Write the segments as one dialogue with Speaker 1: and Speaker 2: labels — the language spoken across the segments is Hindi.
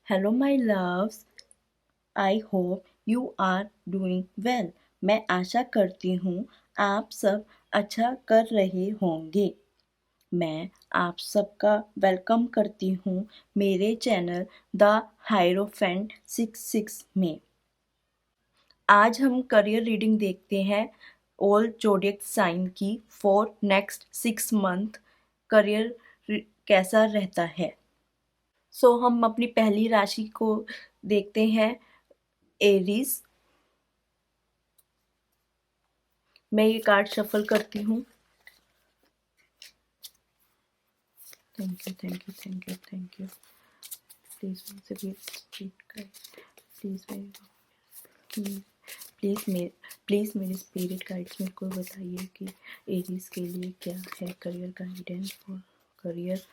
Speaker 1: Hello my loves, I hope you are doing well. मैं आशा करती हूँ आप सब अच्छा कर रहे होंगे। मैं आप सबका वेलकम करती हूँ मेरे चैनल द हायरोफेंट 66 में। आज हम करियर रीडिंग देखते हैं ऑल जोडियक साइन की फॉर नेक्स्ट 6 मंथ करियर कैसा रहता है। सो हम अपनी पहली राशि को देखते हैं, एरीज। मैं ये कार्ड शफल करती हूँ। Thank you, thank you, thank you, thank you. Please please मेरे स्पिरिट गाइड्स मेरे को बताइए कि एरीज के लिए क्या है career guidance for career.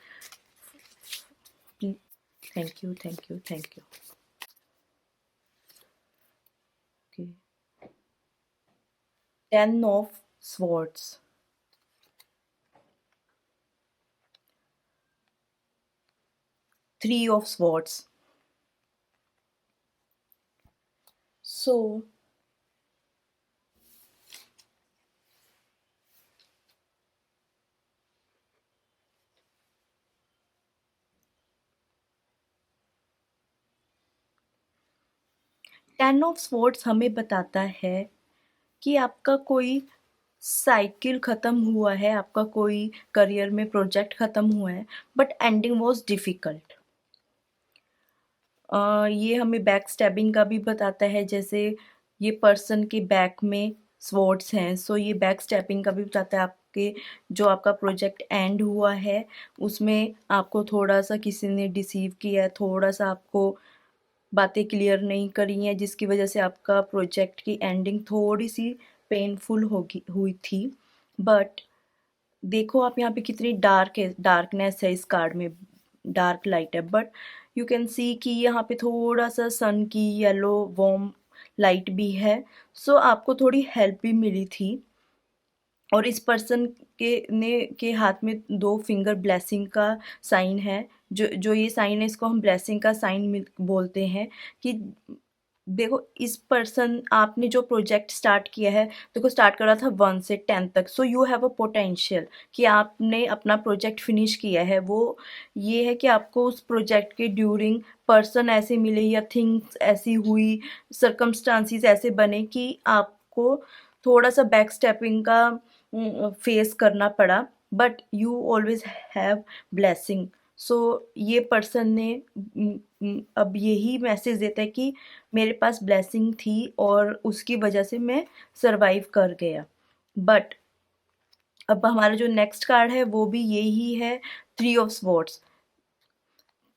Speaker 1: Thank you, thank you, thank you. Okay, 10 of Swords, 3 of Swords. So 10 of Swords हमें बताता है कि आपका कोई साइकिल ख़त्म हुआ है, आपका कोई करियर में प्रोजेक्ट ख़त्म हुआ है, बट एंडिंग वॉज डिफ़िकल्ट। ये हमें बैक स्टैबिंग का भी बताता है, जैसे ये पर्सन के बैक में स्वॉर्ड्स हैं, सो ये बैक स्टैबिंग का भी बताता है। आपके जो आपका प्रोजेक्ट एंड हुआ है उसमें आपको थोड़ा सा किसी ने डिसीव किया है, थोड़ा सा आपको बातें क्लियर नहीं करी हैं, जिसकी वजह से आपका प्रोजेक्ट की एंडिंग थोड़ी सी पेनफुल होगी हुई थी। बट देखो आप यहाँ पे कितनी डार्कनेस है इस कार्ड में, डार्क लाइट है, बट यू कैन सी कि यहाँ पे थोड़ा सा सन की येलो वार्म लाइट भी है। सो आपको थोड़ी हेल्प भी मिली थी। और इस पर्सन के हाथ में 2 फिंगर ब्लेसिंग का साइन है। जो जो ये साइन है इसको हम ब्लेसिंग का साइन बोलते हैं। कि देखो इस पर्सन, आपने जो प्रोजेक्ट स्टार्ट किया है, देखो स्टार्ट करा था 1 से 10 तक, सो यू हैव अ पोटेंशियल कि आपने अपना प्रोजेक्ट फिनिश किया है। वो ये है कि आपको उस प्रोजेक्ट के ड्यूरिंग पर्सन ऐसे मिले या थिंग्स ऐसी हुई, सर्कमस्टांसिस ऐसे बने कि आपको थोड़ा सा बैक स्टेपिंग का फेस करना पड़ा, but you always have blessing. So ये पर्सन ने अब यही मैसेज देता है कि मेरे पास ब्लेसिंग थी और उसकी वजह से मैं सरवाइव कर गया। बट अब हमारा जो नेक्स्ट कार्ड है वो भी यही है, 3 of Swords।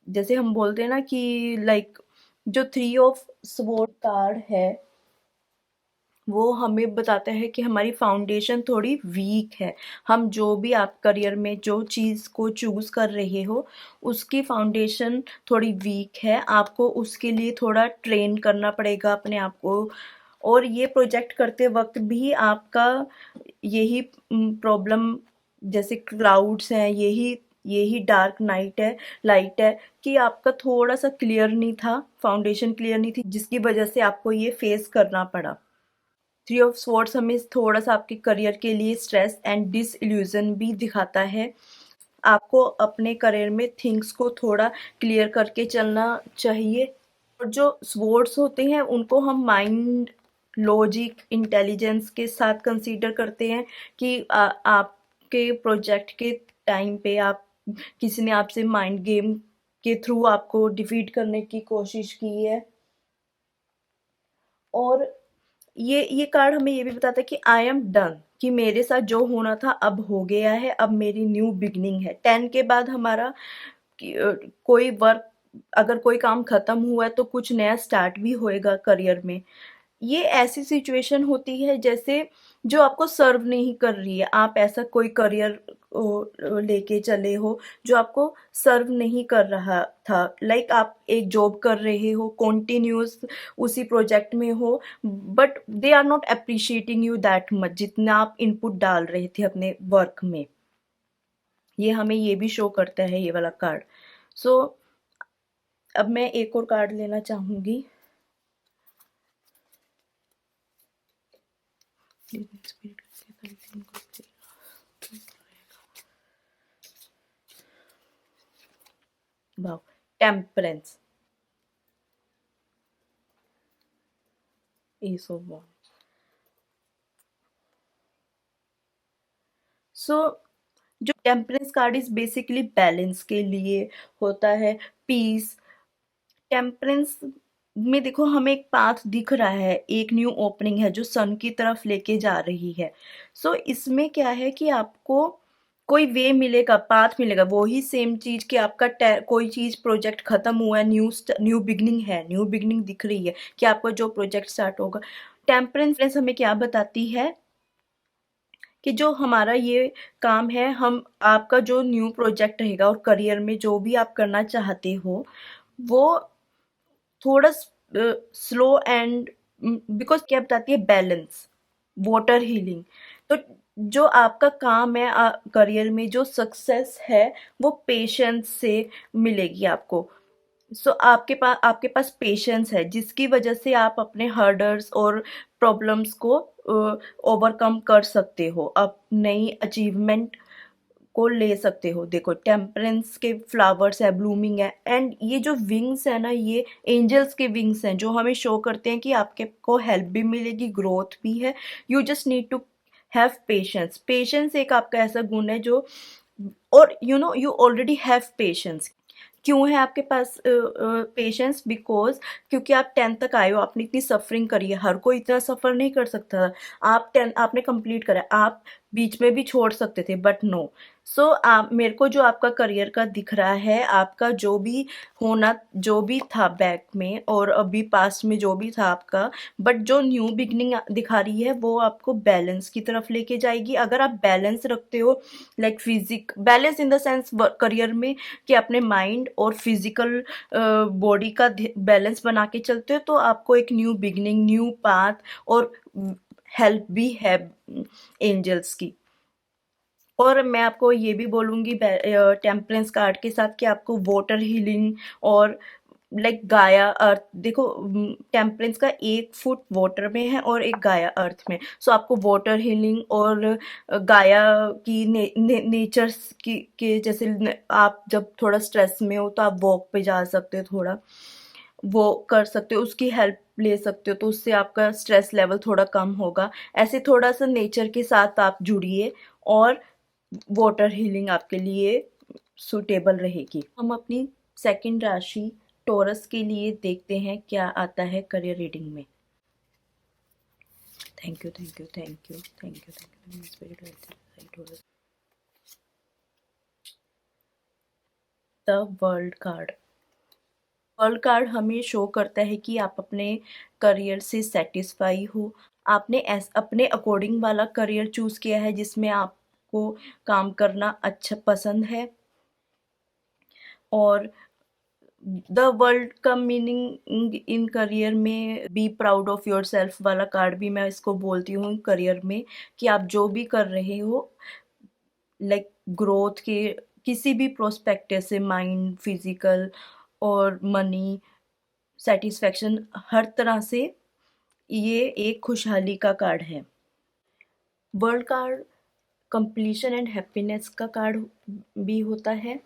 Speaker 1: जैसे हम बोलते हैं ना कि लाइक जो 3 of Swords कार्ड है वो हमें बताता है कि हमारी फाउंडेशन थोड़ी वीक है। हम जो भी आप करियर में जो चीज़ को चूज़ कर रहे हो उसकी फाउंडेशन थोड़ी वीक है, आपको उसके लिए थोड़ा ट्रेन करना पड़ेगा अपने आप को। और ये प्रोजेक्ट करते वक्त भी आपका यही प्रॉब्लम, जैसे क्लाउड्स हैं, यही यही डार्क नाइट है, लाइट है कि आपका थोड़ा सा क्लियर नहीं था, फाउंडेशन क्लियर नहीं थी, जिसकी वजह से आपको ये फेस करना पड़ा। 3 of Swords हमें थोड़ा सा आपके करियर के लिए स्ट्रेस एंड डिसइल्यूजन भी दिखाता है। आपको अपने करियर में थिंग्स को थोड़ा क्लियर करके चलना चाहिए। और जो स्वर्ड्स होते हैं उनको हम माइंड, लॉजिक, इंटेलिजेंस के साथ कंसीडर करते हैं कि आपके प्रोजेक्ट के टाइम पे आप किसी ने आपसे माइंड गेम के थ्रू आपको डिफीट करने की कोशिश की है। और ये कार्ड हमें ये भी बताता है कि आई एम डन, कि मेरे साथ जो होना था अब हो गया है, अब मेरी न्यू बिगनिंग है। 10 के बाद हमारा कोई वर्क, अगर कोई काम खत्म हुआ है तो कुछ नया स्टार्ट भी होएगा करियर में। ये ऐसी सिचुएशन होती है जैसे जो आपको सर्व नहीं कर रही है, आप ऐसा कोई करियर लेके चले हो जो आपको सर्व नहीं कर रहा था। लाइक आप एक जॉब कर रहे हो, कॉन्टिन्यूस उसी प्रोजेक्ट में हो, but they are not appreciating you that much जितना आप इनपुट डाल रहे थे अपने वर्क में। ये हमें ये भी शो करता है ये वाला कार्ड। सो अब मैं एक और कार्ड लेना चाहूंगी। Wow, temperance, ace of wands. So जो temperance card is basically balance के लिए होता है, पीस। टेम्परेंस में देखो हमें एक पाथ दिख रहा है, एक न्यू ओपनिंग है जो सन की तरफ लेके जा रही है। सो इसमें क्या है कि आपको कोई वे मिलेगा, पाथ मिलेगा, वही सेम चीज कि आपका कोई चीज प्रोजेक्ट खत्म हुआ है, न्यू बिगनिंग है, न्यू बिगनिंग दिख रही है कि आपका जो प्रोजेक्ट स्टार्ट होगा। टेम्परेंस हमें क्या बताती है कि जो हमारा ये काम है, हम आपका जो न्यू प्रोजेक्ट रहेगा और करियर में जो भी आप करना चाहते हो वो थोड़ा स्लो एंड, बिकॉज क्या बताती है, बैलेंस, वाटर हीलिंग। तो जो आपका काम है करियर में, जो सक्सेस है वो पेशेंस से मिलेगी आपको। सो आपके पास पेशेंस है जिसकी वजह से आप अपने हर्डर्स और प्रॉब्लम्स को ओवरकम कर सकते हो, आप नई अचीवमेंट को ले सकते हो। देखो टेम्परेंस के फ्लावर्स है, ब्लूमिंग है, एंड ये जो विंग्स है ना, ये एंजल्स के विंग्स हैं जो हमें शो करते हैं कि आपके को हेल्प भी मिलेगी, ग्रोथ भी है। You just need to have patience. Patience एक आपका ऐसा गुण है जो, और यू ऑलरेडी हैव पेशेंस। क्यों है आपके पास पेशेंस? बिकॉज क्योंकि आप 10th तक आए हो, आपने इतनी सफरिंग करी है, हर कोई इतना सफर नहीं कर सकता। आप 10 आपने कंप्लीट करा, आप बीच में भी छोड़ सकते थे बट नो। सो आप, मेरे को जो आपका करियर का दिख रहा है, आपका जो भी होना, जो भी था बैक में और अभी पास्ट में जो भी था आपका, बट जो न्यू बिगनिंग दिखा रही है वो आपको बैलेंस की तरफ लेके जाएगी। अगर आप बैलेंस रखते हो, like physic balance in the sense career में, कि अपने माइंड और फिजिकल बॉडी का बैलेंस बना के चलते हो, तो आपको एक न्यू बिगनिंग, न्यू पाथ और हेल्प भी है एंजल्स की। और मैं आपको ये भी बोलूँगी टेम्परेंस कार्ड के साथ कि आपको वाटर हीलिंग और लाइक गाया अर्थ, देखो टेम्परेंस का 1 फुट वाटर में है और एक गाया अर्थ में। सो आपको वाटर हीलिंग और गाया की नेचर की के जैसे आप जब थोड़ा स्ट्रेस में हो तो आप वॉक पे जा सकते हो, थोड़ा वो कर सकते हो, उसकी हेल्प ले सकते हो, तो उससे आपका स्ट्रेस लेवल थोड़ा कम होगा। ऐसे थोड़ा सा नेचर के साथ आप जुड़िए और वाटर हीलिंग आपके लिए सुटेबल रहेगी। हम अपनी सेकंड राशि टॉरस के लिए देखते हैं क्या आता है करियर रीडिंग में। Thank you, thank you, thank you, thank you, thank you spirit. The world card. World card हमें शो करता है कि आप अपने करियर से सेटिस्फाई हो, आपने अपने अकॉर्डिंग वाला करियर चूज किया है जिसमें आपको काम करना अच्छा पसंद है। और द वर्ल्ड का मीनिंग इन करियर में be proud of your self वाला कार्ड भी मैं इसको बोलती हूँ करियर में, कि आप जो भी कर रहे हो, लाइक ग्रोथ के किसी भी प्रोस्पेक्टिव से, माइंड, फिजिकल और मनी, सेटिस्फेक्शन, हर तरह से ये एक खुशहाली का कार्ड है। World card completion and happiness का कार्ड भी होता है।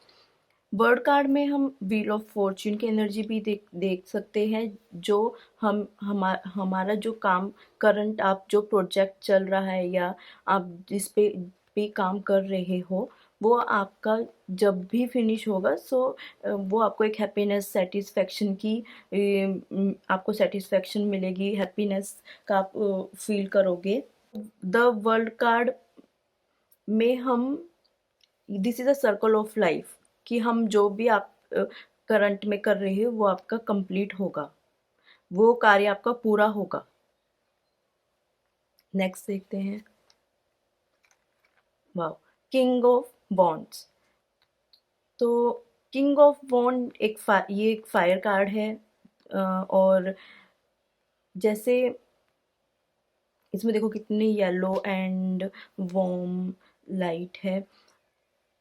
Speaker 1: वर्ड कार्ड में हम व्हील ऑफ फॉर्च्यून की एनर्जी भी देख देख सकते हैं, जो हमारा जो काम, करंट आप जो प्रोजेक्ट चल रहा है या आप जिस पे भी काम कर रहे हो, वो आपका जब भी फिनिश होगा, सो वो आपको एक हैप्पीनेस, सेटिस्फेक्शन की आपको सेटिस्फेक्शन मिलेगी, हैप्पीनेस का आप फील करोगे। द वर्ल्ड कार्ड में हम, this is a circle of life, कि हम जो भी आप करंट में कर रहे हो वो आपका कंप्लीट होगा, वो कार्य आपका पूरा होगा। नेक्स्ट देखते हैं। Wow, king of bonds. तो किंग ऑफ बॉन्ड ये एक फायर कार्ड है, और जैसे इसमें देखो कितनी येलो एंड वार्म लाइट है।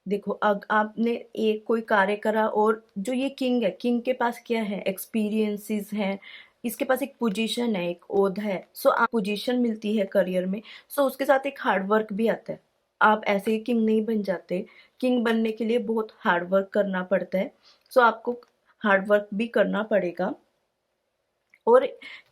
Speaker 1: देखो, अग आपने एक कोई कार्य करा और जो ये किंग है, किंग के पास क्या है, एक्सपीरियंसेस हैं, इसके पास एक पोजीशन है, एक ओहदा है। सो आप पोजीशन मिलती है करियर में, सो उसके साथ एक हार्ड वर्क भी आता है। आप ऐसे ही किंग नहीं बन जाते। किंग बनने के लिए बहुत हार्ड वर्क करना पड़ता है। सो आपको हार्ड वर्क भी करना पड़ेगा। और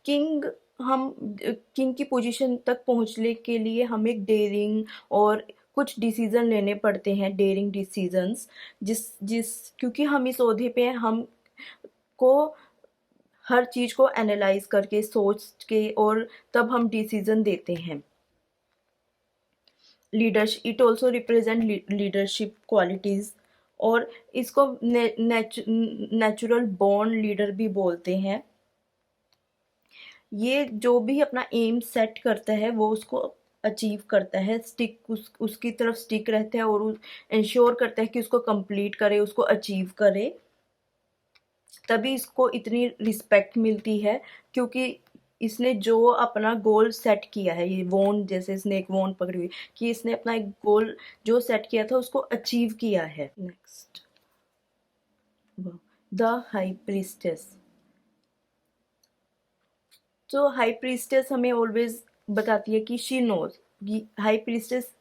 Speaker 1: किंग हम किंग की पोजीशन तक पहुंचने के लिए हमें डेयरिंग और कुछ डिसीजन लेने पड़ते हैं, डेयरिंग डिसीजंस, जिस जिस क्योंकि हम इस ओहदे पे हैं, हम को हर चीज को एनालाइज करके सोच के और तब हम डिसीजन देते हैं। Leadership, it also represent leadership qualities, और इसको नेचुरल बॉर्न लीडर भी बोलते हैं। ये जो भी अपना एम सेट करता है वो उसको अचीव करता है, स्टिक उसकी तरफ स्टिक रहता है और इंश्योर करता है कि उसको कंप्लीट करे, उसको अचीव करे। तभी इसको इतनी रिस्पेक्ट मिलती है, क्योंकि इसने जो अपना गोल सेट किया है, ये वोन जैसे इसने एक वोन पकड़ी हुई कि इसने अपना एक गोल जो सेट किया था उसको अचीव किया है। Next, the high priestess. तो हाई प्रीस्टेस हमें ऑलवेज बताती है कि शी नोज, हाई प्रीस्टेस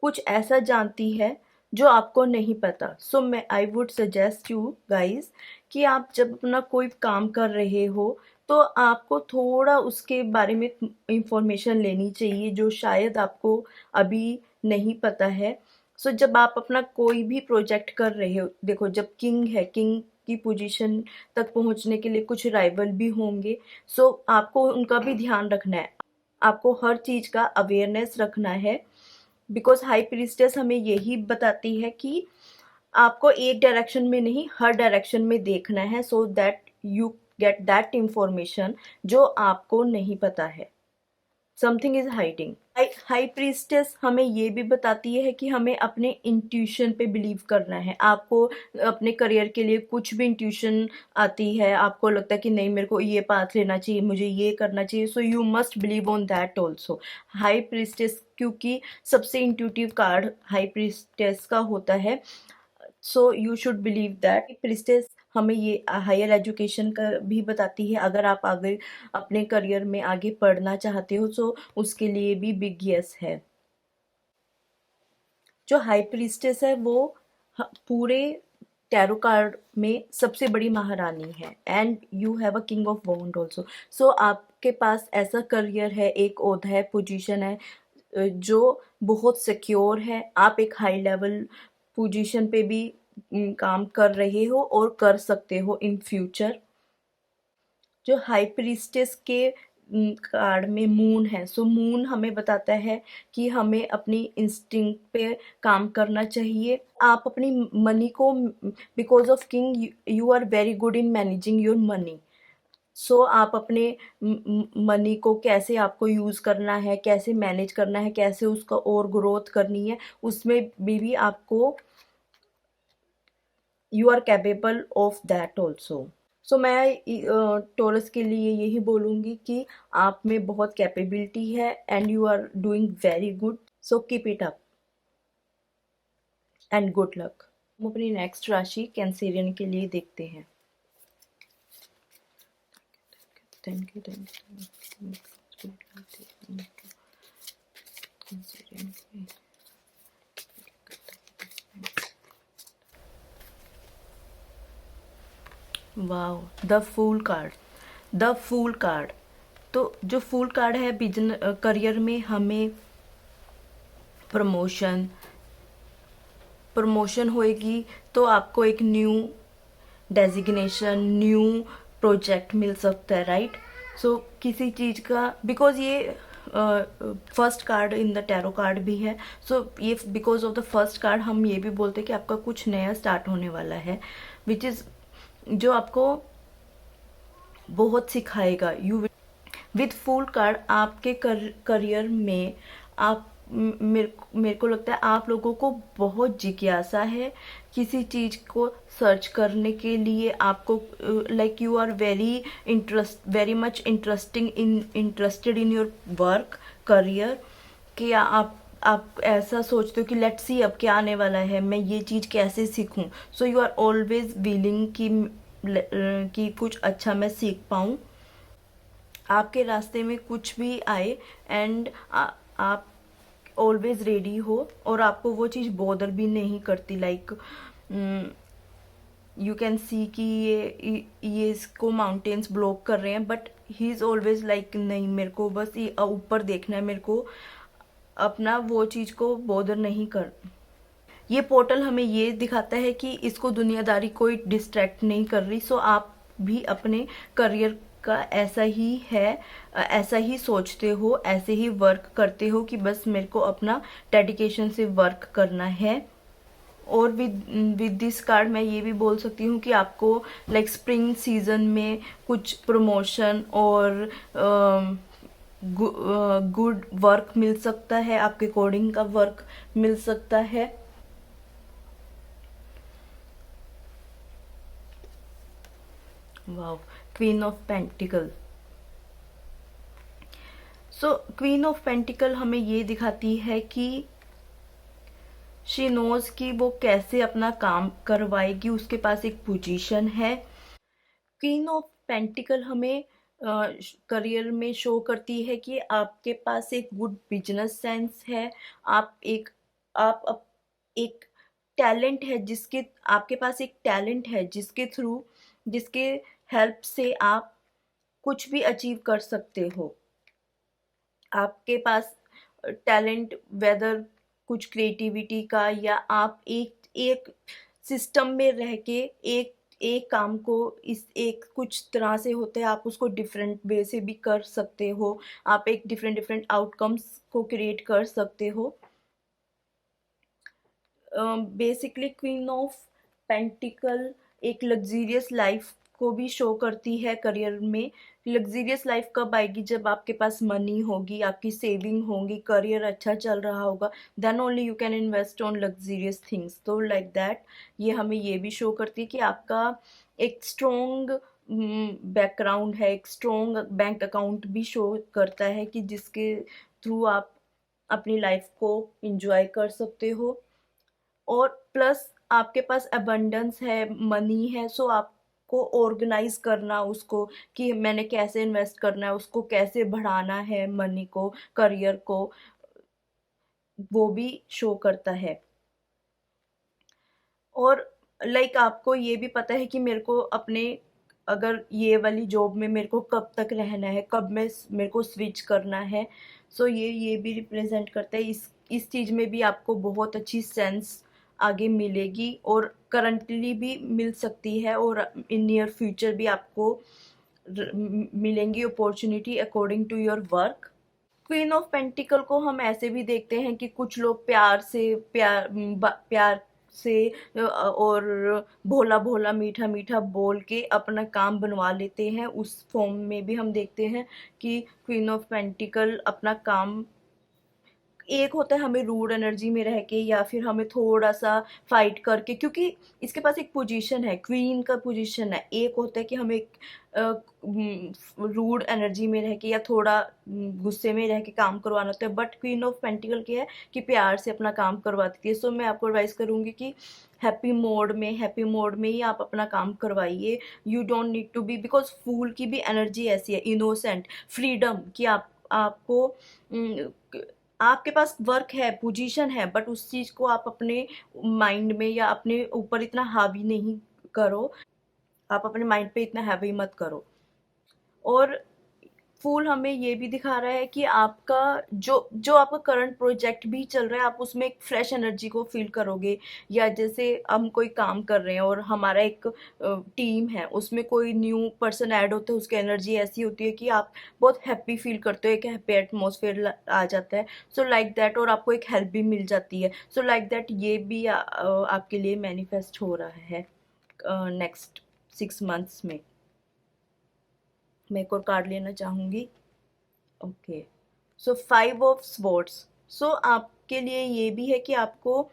Speaker 1: कुछ ऐसा जानती है जो आपको नहीं पता। सो मैं I would suggest you guys कि आप जब अपना कोई काम कर रहे हो तो आपको थोड़ा उसके बारे में इंफॉर्मेशन लेनी चाहिए जो शायद आपको अभी नहीं पता है। सो जब आप अपना कोई भी प्रोजेक्ट कर रहे हो, देखो जब किंग है, किंग की पोजीशन तक पहुंचने के लिए कुछ राइवल भी होंगे। सो आपको उनका भी ध्यान रखना है, आपको हर चीज का अवेयरनेस रखना है। बिकॉज हाई प्रीस्टेस हमें यही बताती है कि आपको एक डायरेक्शन में नहीं, हर डायरेक्शन में देखना है, so that you get that information जो आपको नहीं पता है। Something is hiding. High priestess हमें ये भी बताती है कि हमें अपने इंट्यूशन पे बिलीव करना है। आपको अपने करियर के लिए कुछ भी इंट्यूशन आती है, आपको लगता है कि नहीं मेरे को ये पाथ लेना चाहिए, मुझे ये करना चाहिए, so you must believe on that also. High priestess, क्योंकि सबसे इंट्यूटिव कार्ड हाई प्रीस्टेस का होता है, so you should believe that. Priestess हमें ये हायर एजुकेशन का भी बताती है, अगर आप आगे अपने करियर में आगे पढ़ना चाहते हो तो उसके लिए भी बिग यस है। जो हाई प्रीस्टेस है वो पूरे टैरो कार्ड में सबसे बड़ी महारानी है, and you have a king of wand also. So आपके पास ऐसा करियर है, एक ओहदा है, पोजीशन है जो बहुत सिक्योर है। आप एक हाई लेवल पोजीशन पे भी काम कर रहे हो और कर सकते हो इन फ्यूचर। जो हाई प्रीस्टेस के कार्ड में मून है, सो मून हमें बताता है कि हमें अपनी इंस्टिंक्ट पे काम करना चाहिए। आप अपनी मनी को, because of king you are very good in managing your money. So आप अपने मनी को कैसे आपको यूज़ करना है, कैसे मैनेज करना है, कैसे उसका और ग्रोथ करनी है, उसमें भी आपको you are capable of that also. So मैं टॉरस के लिए यही बोलूँगी कि आप में बहुत कैपेबिलिटी है and you are doing very good, so keep it up and good luck. हम अपनी नेक्स्ट राशि कैंसेरियन के लिए देखते हैं। Thank you, thank you. Wow, the fool card, the fool card. तो जो फूल कार्ड है, बिजनेस करियर में हमें प्रमोशन होएगी, तो आपको एक न्यू डेजिग्नेशन, न्यू प्रोजेक्ट मिल सकता है, राइट। सो किसी चीज़ का, बिकॉज ये first card in the tarot card भी है, सो ये because of the first card हम ये भी बोलते हैं कि आपका कुछ नया स्टार्ट होने वाला है, विच इज़ जो आपको बहुत सिखाएगा। यू विद फुल कार्ड आपके करियर में आप, मेरे को लगता है आप लोगों को बहुत जिज्ञासा है किसी चीज को सर्च करने के लिए। आपको like you are very much interested in your work career, कि आप आप ऐसा सोचते हो कि लेट्स सी अब क्या आने वाला है, मैं ये चीज़ कैसे सीखूं। So you are always willing कि कुछ अच्छा मैं सीख पाऊँ, आपके रास्ते में कुछ भी आए, एंड आप ऑलवेज रेडी हो, और आपको वो चीज़ बॉदर भी नहीं करती। लाइक यू कैन सी कि ये इसको माउंटेन्स ब्लॉक कर रहे हैं, but he is always like नहीं, मेरे को बस ये ऊपर देखना है, मेरे को अपना वो चीज़ को बॉदर नहीं कर। ये पोर्टल हमें ये दिखाता है कि इसको दुनियादारी कोई डिस्ट्रैक्ट नहीं कर रही। सो आप भी अपने करियर का ऐसा ही है, ऐसा ही सोचते हो, ऐसे ही वर्क करते हो कि बस मेरे को अपना डेडिकेशन से वर्क करना है। और विद दिस कार्ड मैं ये भी बोल सकती हूँ कि आपको लाइक स्प्रिंग सीजन में कुछ प्रमोशन और गुड वर्क मिल सकता है, आपके कोडिंग का वर्क मिल सकता है। Wow, queen of pentacle. So queen of pentacle हमें ये दिखाती है कि शी नोज कि वो कैसे अपना काम करवाएगी, उसके पास एक पोजीशन है। क्वीन ऑफ पेंटिकल हमें करियर में शो करती है कि आपके पास एक गुड बिजनेस सेंस है। आप एक एक टैलेंट है, जिसके आपके पास एक टैलेंट है जिसके थ्रू, जिसके हेल्प से आप कुछ भी अचीव कर सकते हो। आपके पास टैलेंट, वेदर कुछ क्रिएटिविटी का, या आप एक एक सिस्टम में रह के एक एक काम को इस एक कुछ तरह से होते हैं, आप उसको डिफरेंट वे से भी कर सकते हो। आप एक डिफरेंट डिफरेंट आउटकम्स को क्रिएट कर सकते हो। बेसिकली क्वीन ऑफ पेंटिकल एक लग्जीरियस लाइफ को भी शो करती है करियर में। लग्जीरियस लाइफ कब आएगी? जब आपके पास मनी होगी, आपकी सेविंग होगी, करियर अच्छा चल रहा होगा, then only you can invest on luxurious things. तो लाइक दैट ये हमें ये भी शो करती है कि आपका एक स्ट्रोंग बैकग्राउंड है, एक स्ट्रोंग बैंक अकाउंट भी शो करता है कि जिसके थ्रू आप अपनी लाइफ को इंजॉय कर सकते हो। और प्लस आपके पास अबंडेंस है, मनी है, सो आपको ऑर्गेनाइज करना उसको, कि मैंने कैसे इन्वेस्ट करना है, उसको कैसे बढ़ाना है, मनी को, करियर को, वो भी शो करता है। और लाइक आपको ये भी पता है कि मेरे को अपने, अगर ये वाली जॉब में मेरे को कब तक रहना है, कब मेरे को स्विच करना है। सो ये भी रिप्रेजेंट करता है, इस चीज़ में भी आपको बहुत अच्छी सेंस आगे मिलेगी, और करंटली भी मिल सकती है, और इन नियर फ्यूचर भी आपको मिलेंगी opportunity according to your work. Queen of pentacle को हम ऐसे भी देखते हैं कि कुछ लोग प्यार से और भोला भोला मीठा मीठा बोल के अपना काम बनवा लेते हैं। उस फॉर्म में भी हम देखते हैं कि क्वीन ऑफ पेंटिकल अपना काम, एक होता है हमें रूड एनर्जी में रह के, या फिर हमें थोड़ा सा फाइट करके, क्योंकि इसके पास एक पोजीशन है, क्वीन का पोजीशन है। एक होता है कि हमें रूड एनर्जी में रह के या थोड़ा गुस्से में रह के काम करवाना होता है, बट क्वीन ऑफ पेंटिकल क्या है कि प्यार से अपना काम करवाती है। सो मैं आपको एडवाइस करूंगी कि हैप्पी मोड में ही आप अपना काम करवाइए। You don't need to be, because fool की भी एनर्जी ऐसी है, इनोसेंट, फ्रीडम, कि आपको आपके पास वर्क है, पोजीशन है, बट उस चीज को आप अपने माइंड में या अपने ऊपर इतना हावी नहीं करो, आप अपने माइंड पे इतना हैवी मत करो। और फूल हमें ये भी दिखा रहा है कि आपका जो जो आपका करंट प्रोजेक्ट भी चल रहा है, आप उसमें एक फ्रेश एनर्जी को फील करोगे। या जैसे हम कोई काम कर रहे हैं और हमारा एक टीम है, उसमें कोई न्यू पर्सन ऐड होता है, उसकी एनर्जी ऐसी होती है कि आप बहुत हैप्पी फील करते हो, एक हैप्पी एटमोसफेयर आ जाता है। सो लाइक दैट, और आपको एक हेल्प भी मिल जाती है। सो लाइक दैट ये भी आपके लिए मैनिफेस्ट हो रहा है नेक्स्ट 6 मंथ्स में। मैं एक और कार्ड लेना चाहूंगी। Okay, so 5 of swords. So आपके लिए ये भी है कि आपको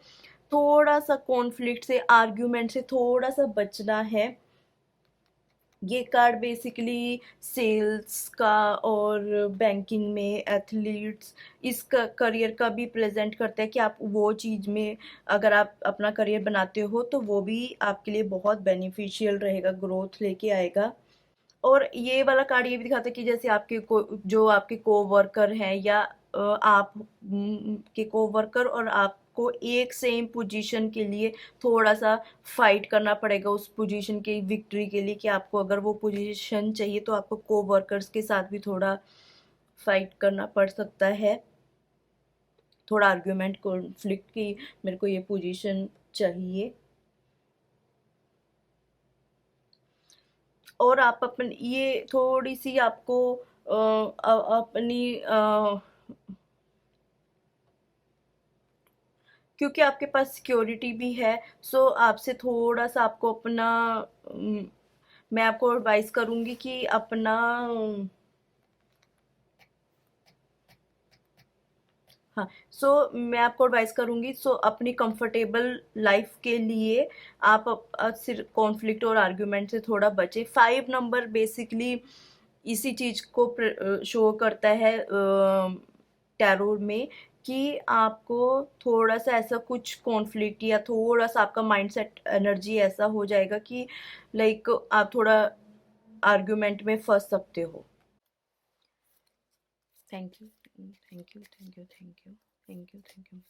Speaker 1: थोड़ा सा कॉन्फ्लिक्ट से, आर्ग्यूमेंट से थोड़ा सा बचना है। ये कार्ड बेसिकली सेल्स का और बैंकिंग में एथलीट्स इस करियर का भी प्रेजेंट करता है कि आप वो चीज़ में अगर आप अपना करियर बनाते हो तो वो भी आपके लिए बहुत बेनिफिशियल रहेगा, ग्रोथ लेके आएगा। और ये वाला कार्ड ये भी दिखाता है कि जैसे आपके जो आपके कोवर्कर हैं या आप के कोवर्कर और आपको एक सेम पोजीशन के लिए थोड़ा सा फाइट करना पड़ेगा उस पोजीशन की विक्ट्री के लिए, कि आपको अगर वो पोजीशन चाहिए तो आपको कोवर्कर्स के साथ भी थोड़ा फाइट करना पड़ सकता है, थोड़ा आर्ग्यूमेंट कॉन्फ्लिक्ट की मेरे को ये पोजीशन चाहिए। और आप अपनी ये थोड़ी सी आपको अपनी क्योंकि आपके पास सिक्योरिटी भी है, सो आपसे थोड़ा सा आपको अपना अम, मैं आपको एडवाइस करूंगी कि अपना हाँ, सो मैं आपको एडवाइस करूंगी, सो अपनी कंफर्टेबल लाइफ के लिए आप सिर्फ कॉन्फ्लिक्ट और आर्ग्यूमेंट से थोड़ा बचे। 5 नंबर बेसिकली इसी चीज को शो करता है टैरो में, कि आपको थोड़ा सा ऐसा कुछ कॉन्फ्लिक्ट या थोड़ा सा आपका माइंडसेट एनर्जी ऐसा हो जाएगा कि लाइक आप थोड़ा आर्ग्यूमेंट में फंस सकते हो। Thank you, thank you, thank you, thank you, thank you, thank you, thank you,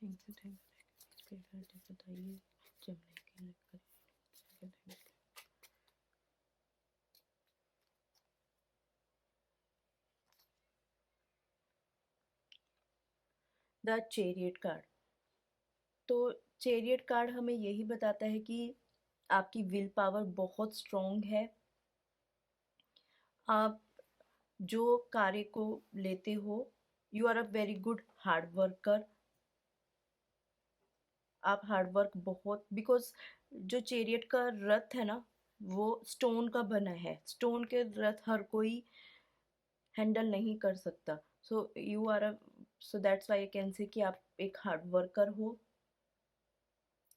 Speaker 1: thank you, thank you, बताइए जमने के लिए thank you. The chariot card. तो चेरियट कार्ड हमें यही बताता है कि आपकी विल पावर बहुत स्ट्रॉन्ग है। आप जो कार्य को लेते हो, you are a very good hard worker. आप हार्ड वर्क बहुत, बिकॉज जो चेरियट का रथ है ना वो स्टोन का बना है, स्टोन के रथ हर कोई हैंडल नहीं कर सकता। So you are a so that's why I can say कि आप एक हार्ड वर्कर हो।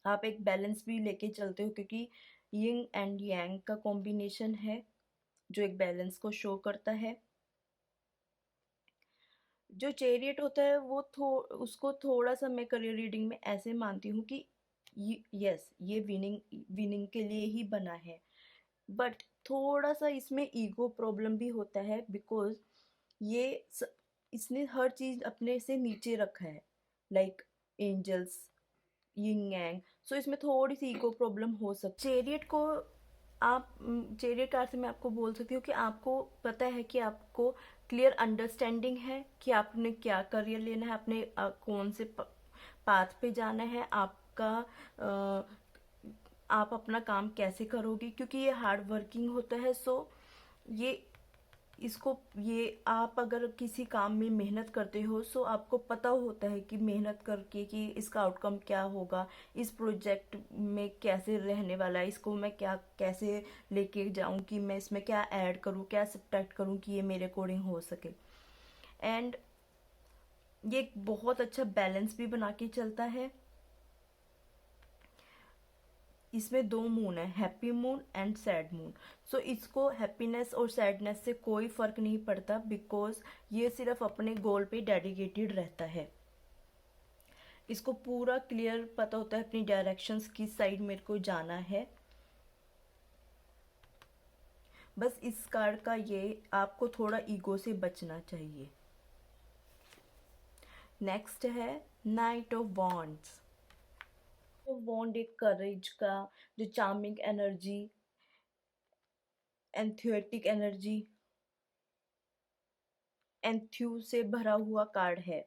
Speaker 1: आप एक बैलेंस भी लेके चलते हो, क्योंकि यिंग एंड यांग का कॉम्बिनेशन है जो एक बैलेंस को शो करता है। जो चेरियट होता है वो उसको थोड़ा सा मैं करियर रीडिंग में ऐसे मानती हूँ कि यस ये विनिंग विनिंग के लिए ही बना है, बट थोड़ा सा इसमें ईगो प्रॉब्लम भी होता है, बिकॉज ये इसने हर चीज अपने से नीचे रखा है, लाइक एंजल्स, यिंग यांग। सो इसमें थोड़ी सी ईगो प्रॉब्लम हो सकती है। चेरियट को आप चेरियट कार्ड से मैं आपको बोल सकती हूँ कि आपको पता है कि आपको क्लियर अंडरस्टैंडिंग है कि आपने क्या करियर लेना है, आपने कौन से पाथ पे जाना है, आपका आप अपना काम कैसे करोगे, क्योंकि ये हार्ड वर्किंग होता है। सो ये इसको ये आप अगर किसी काम में मेहनत करते हो, सो आपको पता होता है कि मेहनत करके कि इसका आउटकम क्या होगा, इस प्रोजेक्ट में कैसे रहने वाला है, इसको मैं क्या कैसे लेके जाऊं, कि मैं इसमें क्या ऐड करूं, क्या सब्ट्रैक्ट करूं कि ये मेरे अकॉर्डिंग हो सके। एंड ये एक बहुत अच्छा बैलेंस भी बना के चलता है। इसमें 2 मून है, happy moon and sad moon. So इसको हैप्पीनेस और सैडनेस से कोई फर्क नहीं पड़ता, बिकॉज ये सिर्फ अपने गोल पे डेडिकेटेड रहता है। इसको पूरा क्लियर पता होता है अपनी डायरेक्शंस किस साइड मेरे को जाना है। बस इस कार्ड का ये आपको थोड़ा ईगो से बचना चाहिए। नेक्स्ट है नाइट ऑफ वॉन्ड्स। तो वॉन्ड एक करेज का, जो चार्मिंग एनर्जी, एंथ्योटिक एनर्जी, एंथ्यू से भरा हुआ कार्ड है।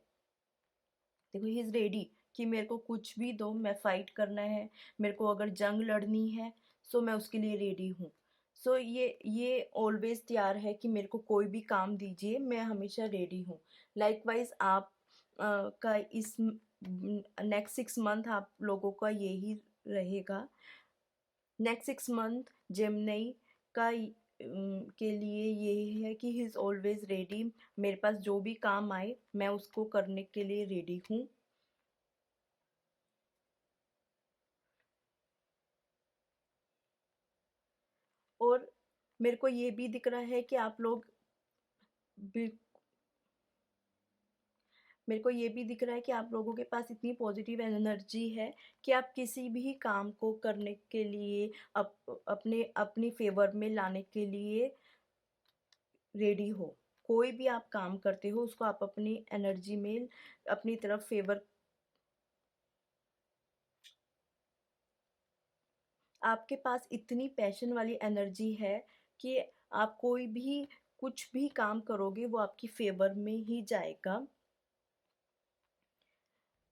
Speaker 1: देखो ही इज रेडी कि मेरे को कुछ भी दो, मैं फाइट करना है, मेरे को अगर जंग लड़नी है सो मैं उसके लिए रेडी हूँ। सो ये ऑलवेज तैयार है कि मेरे को कोई भी काम दीजिए, मैं हमेशा रेडी हूँ। लाइकवाइज आप का इस नेक्स्ट 6 मंथ आप लोगों का यही रहेगा। नेक्स्ट 6 मंथ जेमिनी का के लिए यही है कि ही इज़ ऑलवेज रेडी, मेरे पास जो भी काम आए मैं उसको करने के लिए रेडी हूँ। मेरे को ये भी दिख रहा है कि आप लोग बिल मेरे को ये भी दिख रहा है कि आप लोगों के पास इतनी पॉजिटिव एनर्जी है कि आप किसी भी काम को करने के लिए अपने अपनी फेवर में लाने के लिए रेडी हो। कोई भी आप काम करते हो उसको आप अपनी एनर्जी में अपनी तरफ फेवर आपके पास इतनी पैशन वाली एनर्जी है कि आप कोई भी कुछ भी काम करोगे वो आपकी फेवर में ही जाएगा।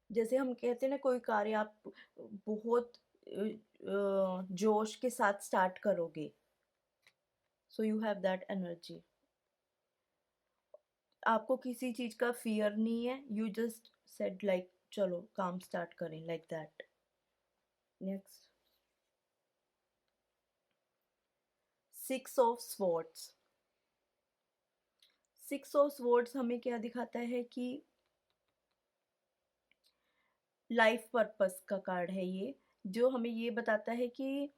Speaker 1: जैसे हम कहते हैं ना कोई कार्य आप बहुत जोश के साथ स्टार्ट करोगे, सो यू हैव दैट एनर्जी। आपको किसी चीज का फियर नहीं है, यू जस्ट सेड लाइक चलो काम स्टार्ट करें like that. Next, six of swords. Six of swords हमें क्या दिखाता है कि लाइफ पर्पस का कार्ड है ये, जो हमें ये बताता है कि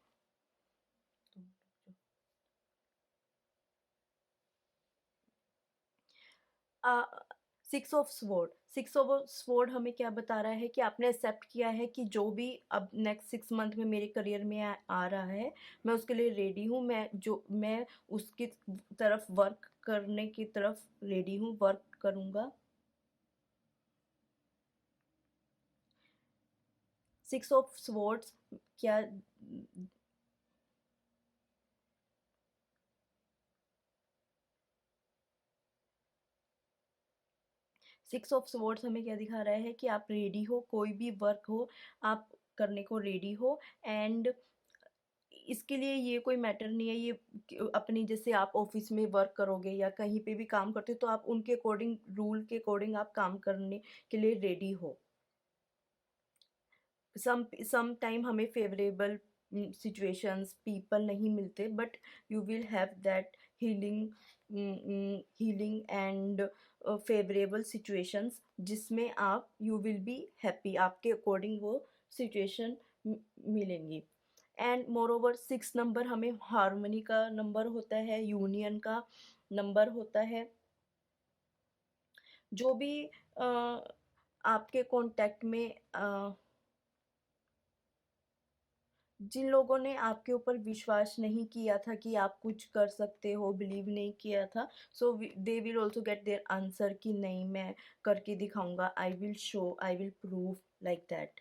Speaker 1: सिक्स ऑफ स्वॉर्ड हमें क्या बता रहा है कि आपने एक्सेप्ट किया है कि जो भी अब नेक्स्ट 6 मंथ में मेरे करियर में आ रहा है मैं उसके लिए रेडी हूँ। मैं उसकी तरफ वर्क करने की तरफ रेडी हूँ, वर्क करूँगा। सिक्स ऑफ स्वॉर्ड्स क्या सिक्स ऑफ स्वॉर्ड्स हमें क्या दिखा रहा है कि आप रेडी हो, कोई भी वर्क हो आप करने को रेडी हो। एंड इसके लिए ये कोई मैटर नहीं है, ये अपनी जैसे आप ऑफिस में वर्क करोगे या कहीं पे भी काम करते हो तो आप उनके अकॉर्डिंग रूल के अकॉर्डिंग आप काम करने के लिए रेडी हो। सम टाइम हमें फेवरेबल सिचुएशंस पीपल नहीं मिलते, but you will have that healing healing and favourable situations जिसमें आप यू विल बी हैप्पी, आपके अकॉर्डिंग वो सिचुएशन मिलेंगी। एंड मोर ओवर 6 नंबर हमें हारमोनी का नंबर होता है, यूनियन का नंबर होता है। जो भी आपके कांटेक्ट में जिन लोगों ने आपके ऊपर विश्वास नहीं किया था कि आप कुछ कर सकते हो, बिलीव नहीं किया था, so they will also get their answer कि नहीं मैं करके दिखाऊंगा, I will show, I will prove like that.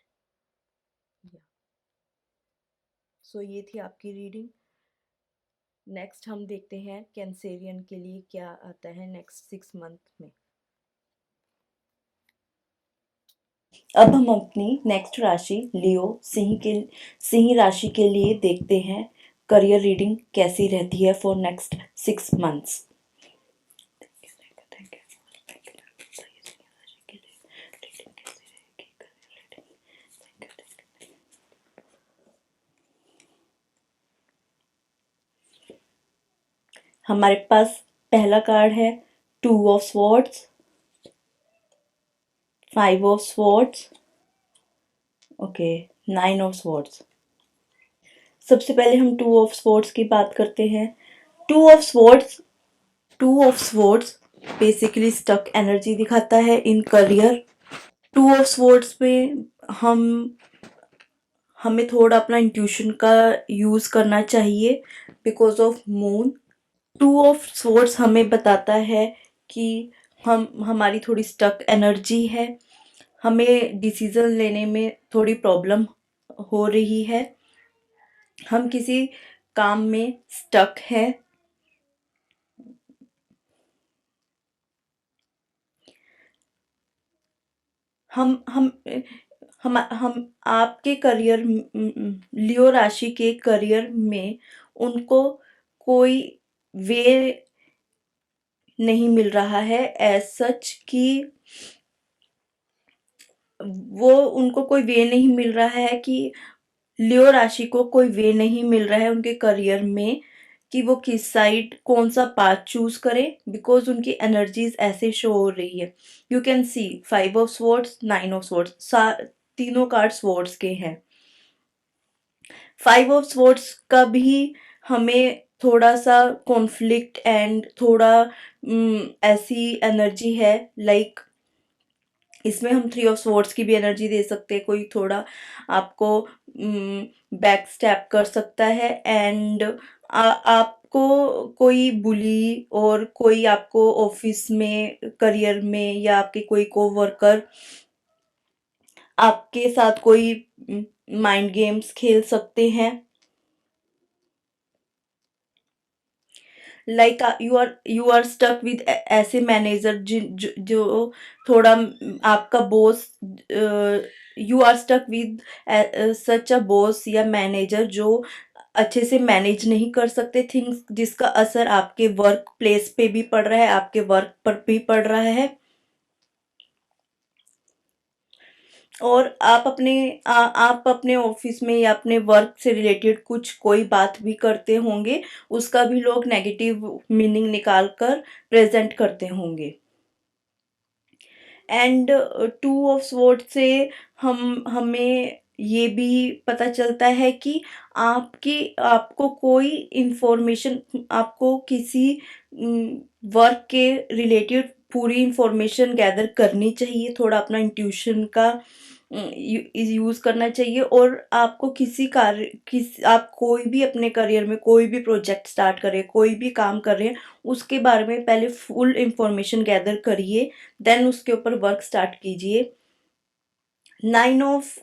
Speaker 1: So ये थी आपकी रीडिंग। नेक्स्ट हम देखते हैं कैंसेरियन के लिए क्या आता है नेक्स्ट 6 मंथ में। अब हम अपनी नेक्स्ट राशि लियो सिंह राशि के लिए देखते हैं करियर रीडिंग कैसी रहती है फॉर नेक्स्ट 6 मंथ्स। हमारे पास पहला कार्ड है 2 of swords, 5 of swords, okay, 9 of swords. सबसे पहले हम 2 ऑफ स्वॉर्ड्स की बात करते हैं। Two of swords two of swords basically stuck energy दिखाता है इन करियर। 2 ऑफ स्वॉर्ड्स में हमें थोड़ा अपना इंट्यूशन का यूज करना चाहिए because of moon. 2 of swords हमें बताता है कि हमारी थोड़ी स्टक एनर्जी है, हमें डिसीजन लेने में थोड़ी प्रॉब्लम हो रही है, हम किसी काम में स्टक है। हम आपके करियर लियो राशि के करियर में उनको कोई वे नहीं मिल रहा है एज सच कि वो उनको कोई वे नहीं मिल रहा है कि लियो राशि को कोई वे नहीं मिल रहा है उनके करियर में कि वो किस साइड कौन सा पाथ चूज करें बिकॉज उनकी एनर्जीज ऐसे शो हो रही है। You can see 5 of swords, 9 of swords, तीनों कार्ड स्वॉर्ड्स के हैं। 5 ऑफ स्वॉर्ड्स का भी हमें थोड़ा सा कॉन्फ्लिक्ट एंड थोड़ा ऐसी एनर्जी है, लाइक इसमें हम थ्री ऑफ स्वॉर्ड्स की भी एनर्जी दे सकते हैं। कोई थोड़ा आपको बैक स्टेप कर सकता है एंड आपको कोई बुली और कोई आपको ऑफिस में, करियर में, या आपके कोई कोवर्कर आपके साथ कोई माइंड गेम्स खेल सकते हैं। Like you are stuck with ऐसे मैनेजर जो थोड़ा आपका boss, you are stuck with such a boss या मैनेजर जो अच्छे से मैनेज नहीं कर सकते थिंग्स, जिसका असर आपके वर्क प्लेस पे भी पड़ रहा है, आपके वर्क पर भी पड़ रहा है। और आप अपने ऑफिस में या अपने वर्क से रिलेटेड कुछ कोई बात भी करते होंगे, उसका भी लोग नेगेटिव मीनिंग निकाल कर प्रेजेंट करते होंगे। एंड टू ऑफ स्वॉर्ड से हमें ये भी पता चलता है कि आपको कोई इंफॉर्मेशन, आपको किसी वर्क के रिलेटेड पूरी इंफॉर्मेशन गैदर करनी चाहिए, थोड़ा अपना इंट्यूशन का यूज करना चाहिए। और आपको आप कोई भी अपने करियर में कोई भी प्रोजेक्ट स्टार्ट करें, कोई भी काम कर रहे हैं, उसके बारे में पहले फुल इंफॉर्मेशन गैदर करिए, देन उसके ऊपर वर्क स्टार्ट कीजिए। नाइन ऑफ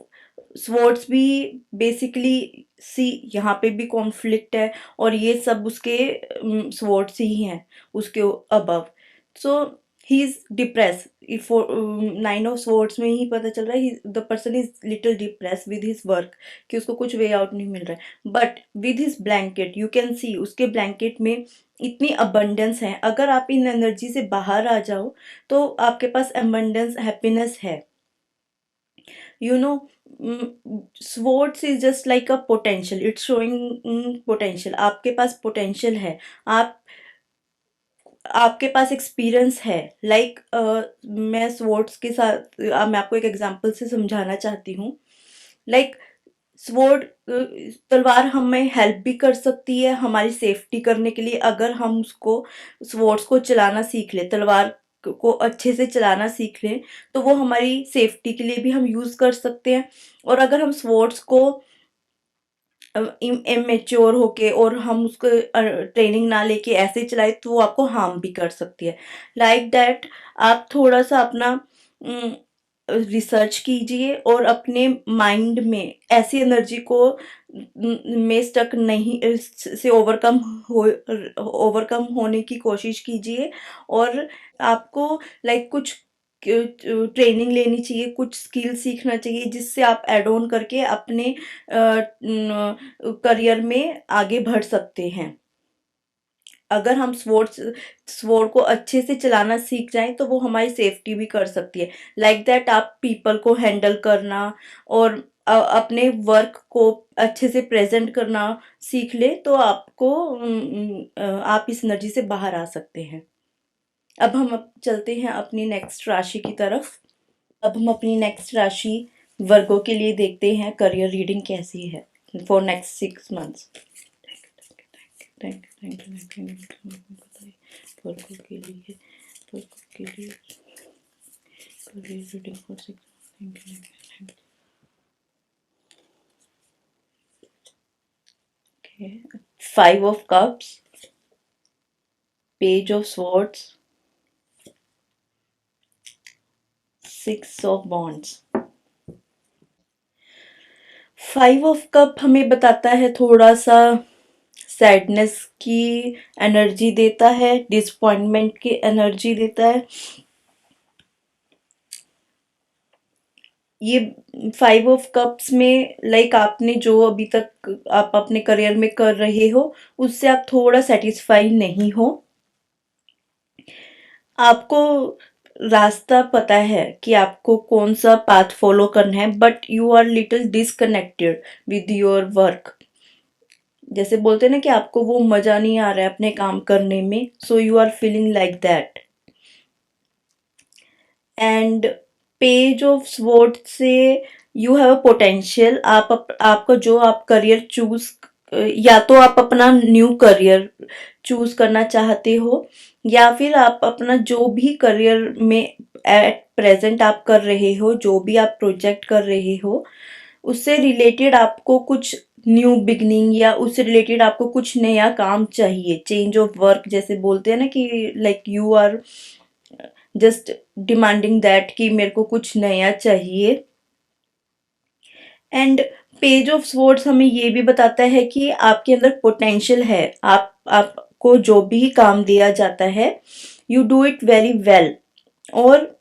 Speaker 1: स्वॉर्ड्स भी बेसिकली सी, यहाँ पे भी कॉन्फ्लिक्ट है और ये सब उसके स्वॉर्ड्स ही हैं उसके above. So he is depress, nine of swords में ही पता चल रहा है the person is little depress with his work, कि उसको कुछ वे आउट नहीं मिल रहा है। But with his blanket you can see, उसके ब्लैंकेट में इतनी अबंडेंस है। अगर आप इन एनर्जी से बाहर आ जाओ तो आपके पास अबंडेंस, हैप्पीनेस है। you know swords is just like a potential, it's showing potential। आपके पास पोटेंशियल है, आप आपके पास एक्सपीरियंस है। लाइक मैं स्वर्ड्स के साथ मैं आपको एक एग्जांपल से समझाना चाहती हूँ। लाइक स्वॉर्ड, तलवार हमें हेल्प भी कर सकती है हमारी सेफ्टी करने के लिए, अगर हम उसको स्वॉर्ड्स को चलाना सीख ले, तलवार को अच्छे से चलाना सीख लें, तो वो हमारी सेफ्टी के लिए भी हम यूज कर सकते हैं। और अगर हम स्वॉर्ड्स को इमेच्योर होके और हम उसको ट्रेनिंग ना लेके ऐसे चलाए, तो वो आपको हार्म भी कर सकती है। लाइक दैट आप थोड़ा सा अपना रिसर्च कीजिए और अपने माइंड में ऐसी एनर्जी को में स्टक नहीं से ओवरकम होने की कोशिश कीजिए। और आपको लाइक कुछ ट्रेनिंग लेनी चाहिए, कुछ स्किल सीखना चाहिए, जिससे आप एड ऑन करके अपने करियर में आगे बढ़ सकते हैं। अगर हम स्वॉर्ड को अच्छे से चलाना सीख जाएं तो वो हमारी सेफ्टी भी कर सकती है। लाइक दैट आप पीपल को हैंडल करना और अपने वर्क को अच्छे से प्रेजेंट करना सीख ले, तो आप इस एनर्जी से बाहर आ सकते हैं। अब चलते हैं अपनी नेक्स्ट राशि की तरफ। अब हम अपनी नेक्स्ट राशि वर्गों के लिए देखते हैं करियर रीडिंग कैसी है फॉर नेक्स्ट 6 मंथ्स। वर्गों के लिए career reading for 6 months. 5 of Cups, Page of Swords, 6 of Wands। 5 of Cup हमें बताता है थोड़ा सा सैडनेस की एनर्जी देता है, डिसअपॉइंटमेंट की एनर्जी देता है। ये 5 of Cups में लाइक आपने जो अभी तक आप अपने करियर में कर रहे हो, उससे आप थोड़ा सेटिस्फाई नहीं हो। आपको रास्ता पता है कि आपको कौन सा पाथ फॉलो करना है, but you are little disconnected with your work. जैसे बोलते हैं ना कि आपको वो मजा नहीं आ रहा है अपने काम करने में, so you are feeling like that. And page of sword से यू हैव अ पोटेंशियल, आपका जो आप करियर चूज या तो आप अपना न्यू करियर चूज करना चाहते हो, या फिर आप अपना जो भी करियर में एट प्रेजेंट आप कर रहे हो, जो भी आप प्रोजेक्ट कर रहे हो, उससे रिलेटेड आपको कुछ न्यू बिगनिंग या उससे रिलेटेड आपको कुछ नया काम चाहिए, चेंज ऑफ वर्क जैसे बोलते हैं ना, कि like you are just demanding that कि मेरे को कुछ नया चाहिए। एंड पेज ऑफ स्वॉर्ड्स हमें ये भी बताता है कि आपके अंदर पोटेंशियल है, आपको जो भी काम दिया जाता है you do it very well, और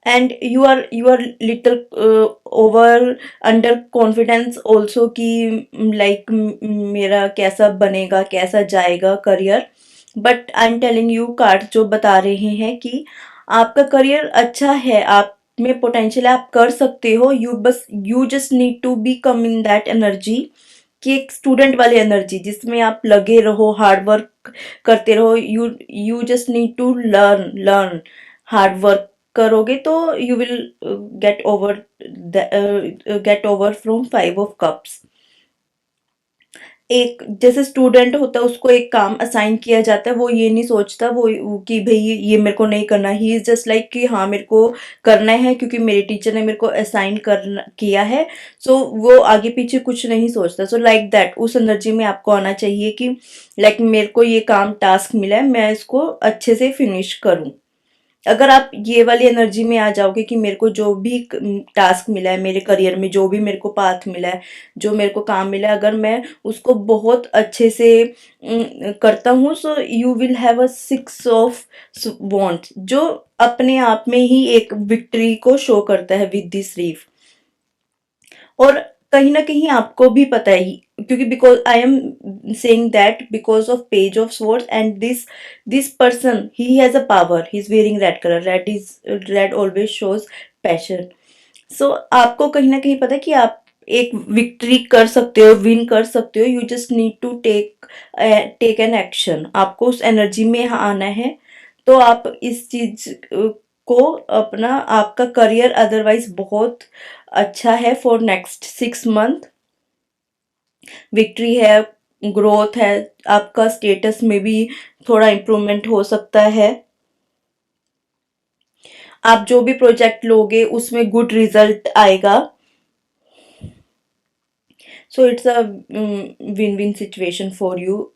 Speaker 1: and you are little over under confidence also कि लाइक मेरा कैसा बनेगा, कैसा जाएगा career. But I am telling you, card जो बता रहे हैं कि आपका करियर अच्छा है, आप में पोटेंशियल है, आप कर सकते हो। You just need to be calm in that energy, कि एक स्टूडेंट वाली एनर्जी जिसमें आप लगे रहो, हार्ड वर्क करते रहो। You just need to learn learn hard work करोगे तो you will get over get over from 5 of cups. एक जैसे स्टूडेंट होता है, उसको एक काम असाइन किया जाता है, वो ये नहीं सोचता वो कि भाई ये मेरे को नहीं करना, ही इज जस्ट लाइक कि हाँ मेरे को करना है क्योंकि मेरे टीचर ने मेरे को असाइन करना किया है। सो वो आगे पीछे कुछ नहीं सोचता। सो लाइक दैट उस एनर्जी में आपको आना चाहिए कि लाइक मेरे को ये काम टास्क मिला है, मैं इसको अच्छे से फिनिश करूं। अगर आप ये वाली एनर्जी में आ जाओगे कि मेरे को जो भी टास्क मिला है मेरे करियर में, जो भी मेरे को पाथ मिला है, जो मेरे को काम मिला है, अगर मैं उसको बहुत अच्छे से करता हूँ, so you will have a 6 of want, जो अपने आप में ही एक विक्ट्री को शो करता है विद दिस रीफ। और कहीं ना कहीं आपको भी पता है, क्योंकि because I am saying that because of page of swords and this person he has a power, he is wearing red colour, red always shows passion. So आपको कहीं ना कहीं पता है कि आप एक विक्ट्री कर सकते हो, विन कर सकते हो। You just need to take an action, आपको उस एनर्जी में आना है। तो आप इस चीज को अपना, आपका करियर अदरवाइज बहुत अच्छा है फॉर नेक्स्ट 6 मंथ। विक्ट्री है, ग्रोथ है, आपका स्टेटस में भी थोड़ा इम्प्रूवमेंट हो सकता है। आप जो भी प्रोजेक्ट लोगे उसमें गुड रिजल्ट आएगा। So it's a win win situation for you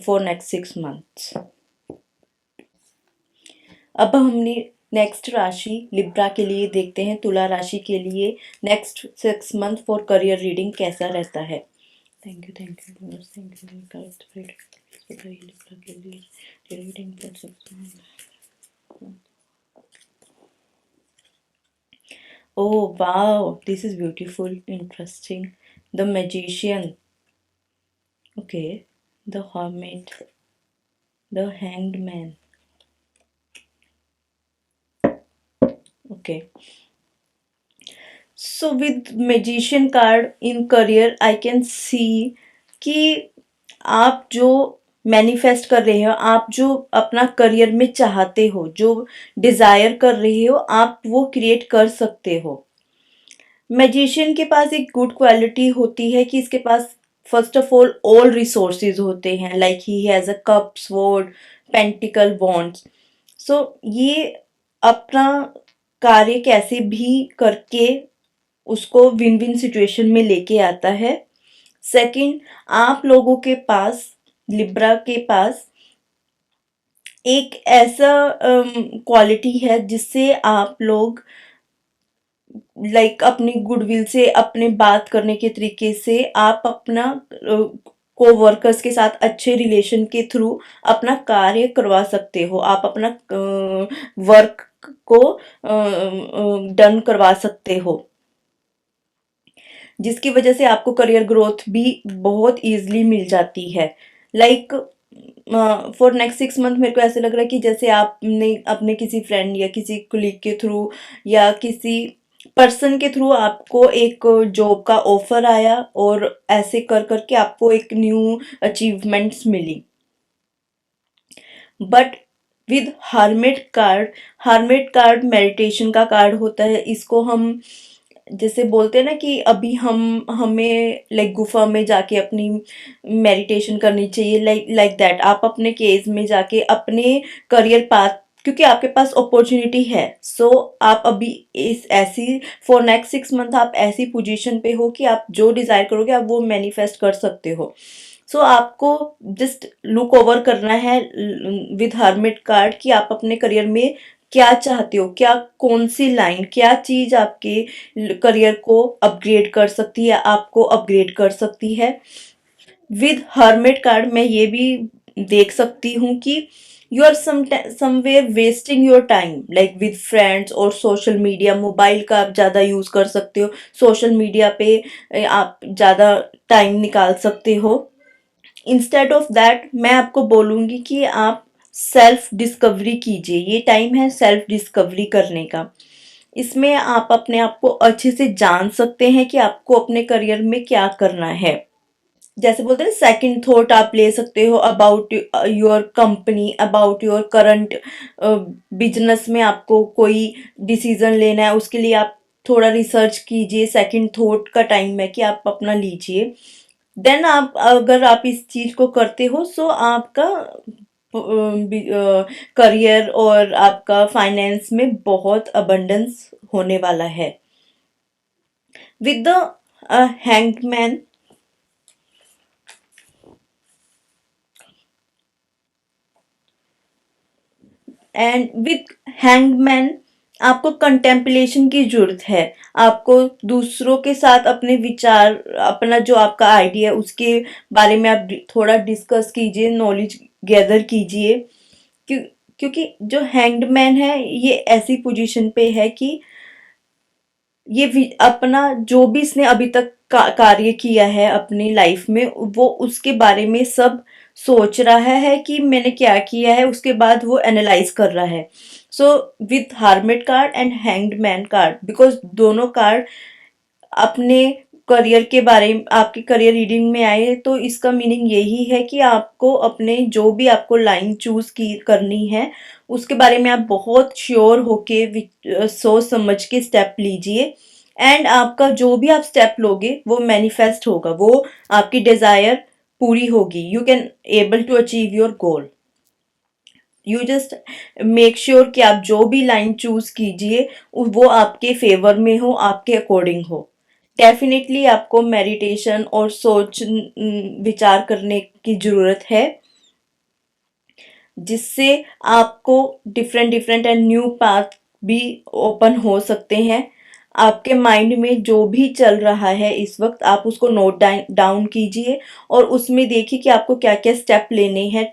Speaker 1: for next 6 months. अब हमने नेक्स्ट राशि लिब्रा के लिए देखते हैं, तुला राशि के लिए next 6 month for career reading कैसा रहता है। Thank you thank you Libra के लिए reading for 6 month. Oh wow, this is beautiful, interesting. The magician. Okay. The hermit. The hanged man. Okay. So with magician card in career, I can see कि आप जो मैनिफेस्ट कर रहे हो, आप जो अपना करियर में चाहते हो, जो डिजायर कर रहे हो, आप वो क्रिएट कर सकते हो। मैजिशियन के पास एक गुड क्वालिटी होती है कि इसके पास फर्स्ट ऑफ ऑल रिसोर्सेज होते हैं, like he has a cup, sword, pentacle, wands. So ये अपना कार्य कैसे भी करके उसको विन विन सिचुएशन में लेके आता है। सेकंड, आप लोगों के पास, लिब्रा के पास एक ऐसा क्वालिटी है जिससे आप लोग लाइक अपनी गुडविल से, अपने बात करने के तरीके से, आप अपना को वर्कर्स के साथ अच्छे रिलेशन के थ्रू अपना कार्य करवा सकते हो, आप अपना वर्क को डन करवा सकते हो, जिसकी वजह से आपको करियर ग्रोथ भी बहुत इजीली मिल जाती है। लाइक फॉर नेक्स्ट 6 मंथ मेरे को ऐसे लग रहा है कि जैसे आपने अपने किसी फ्रेंड या किसी कुलीग के थ्रू या किसी पर्सन के थ्रू आपको एक जॉब का ऑफर आया, और ऐसे कर करके आपको एक न्यू अचीवमेंट्स मिली। But with hermit card, hermit card meditation का कार्ड होता है, इसको हम जैसे बोलते हैं ना कि अभी हमें लाइक गुफा में जाके अपनी मेडिटेशन करनी चाहिए, लाइक लाइक दैट आप अपने केस में जाके अपने करियर पाथ, क्योंकि आपके पास अपॉर्चुनिटी है, सो आप अभी इस ऐसी फॉर नेक्स्ट 6 मंथ आप ऐसी पोजीशन पे हो कि आप जो डिजायर करोगे आप वो मैनिफेस्ट कर सकते हो। सो आपको जस्ट लुक ओवर करना है विद हर्मिट कार्ड कि आप अपने करियर में क्या चाहते हो, क्या कौन सी लाइन, क्या चीज आपके करियर को अपग्रेड कर सकती है, आपको अपग्रेड कर सकती है। विद हर्मिट कार्ड मैं ये भी देख सकती हूँ कि you are somewhere wasting your time like with friends और सोशल मीडिया, मोबाइल का आप ज़्यादा यूज़ कर सकते हो, सोशल मीडिया पे आप ज़्यादा टाइम निकाल सकते हो। इंस्टेड ऑफ दैट मैं आपको बोलूँगी कि आप सेल्फ डिस्कवरी कीजिए, ये टाइम है सेल्फ डिस्कवरी करने का। इसमें आप अपने आप को अच्छे से जान सकते हैं कि आपको अपने करियर में क्या करना है। जैसे बोलते हैं सेकंड थॉट आप ले सकते हो about your company, about your current business में आपको कोई डिसीजन लेना है, उसके लिए आप थोड़ा रिसर्च कीजिए, सेकंड थॉट का टाइम है कि आप अपना लीजिए। देन आप अगर आप इस चीज को करते हो सो आपका करियर और आपका फाइनेंस में बहुत अबंडेंस होने वाला है। With the hangman and with hangman आपको कंटेम्पलेशन की जरूरत है। आपको दूसरों के साथ अपने विचार, अपना जो आपका आइडिया उसके बारे में आप थोड़ा डिस्कस कीजिए, नॉलेज गैदर कीजिए। क्यों, क्योंकि जो हैंग्ड मैन है ये ऐसी पोजीशन पे है कि ये अपना जो भी इसने अभी तक कार्य किया है अपनी लाइफ में वो उसके बारे में सब सोच रहा है कि मैंने क्या किया है, उसके बाद वो एनालाइज कर रहा है। So with hermit card and hanged man card, because दोनों कार्ड अपने करियर के बारे में आपके करियर रीडिंग में आए तो इसका मीनिंग यही है कि आपको अपने जो भी आपको लाइन चूज की करनी है उसके बारे में आप बहुत श्योर होके सोच समझ के स्टेप लीजिए। एंड आपका जो भी आप स्टेप लोगे वो मैनिफेस्ट होगा, वो आपकी डिजायर पूरी होगी, you can able to achieve your goal. You just make sure कि आप जो भी लाइन चूज कीजिए वो आपके फेवर में हो, आपके अकॉर्डिंग हो। डेफिनेटली आपको मेडिटेशन और सोच विचार करने की जरूरत है, जिससे आपको different different and new path भी ओपन हो सकते हैं। आपके माइंड में जो भी चल रहा है इस वक्त आप उसको नोट डाउन कीजिए और उसमें देखिए कि आपको क्या क्या स्टेप लेने हैं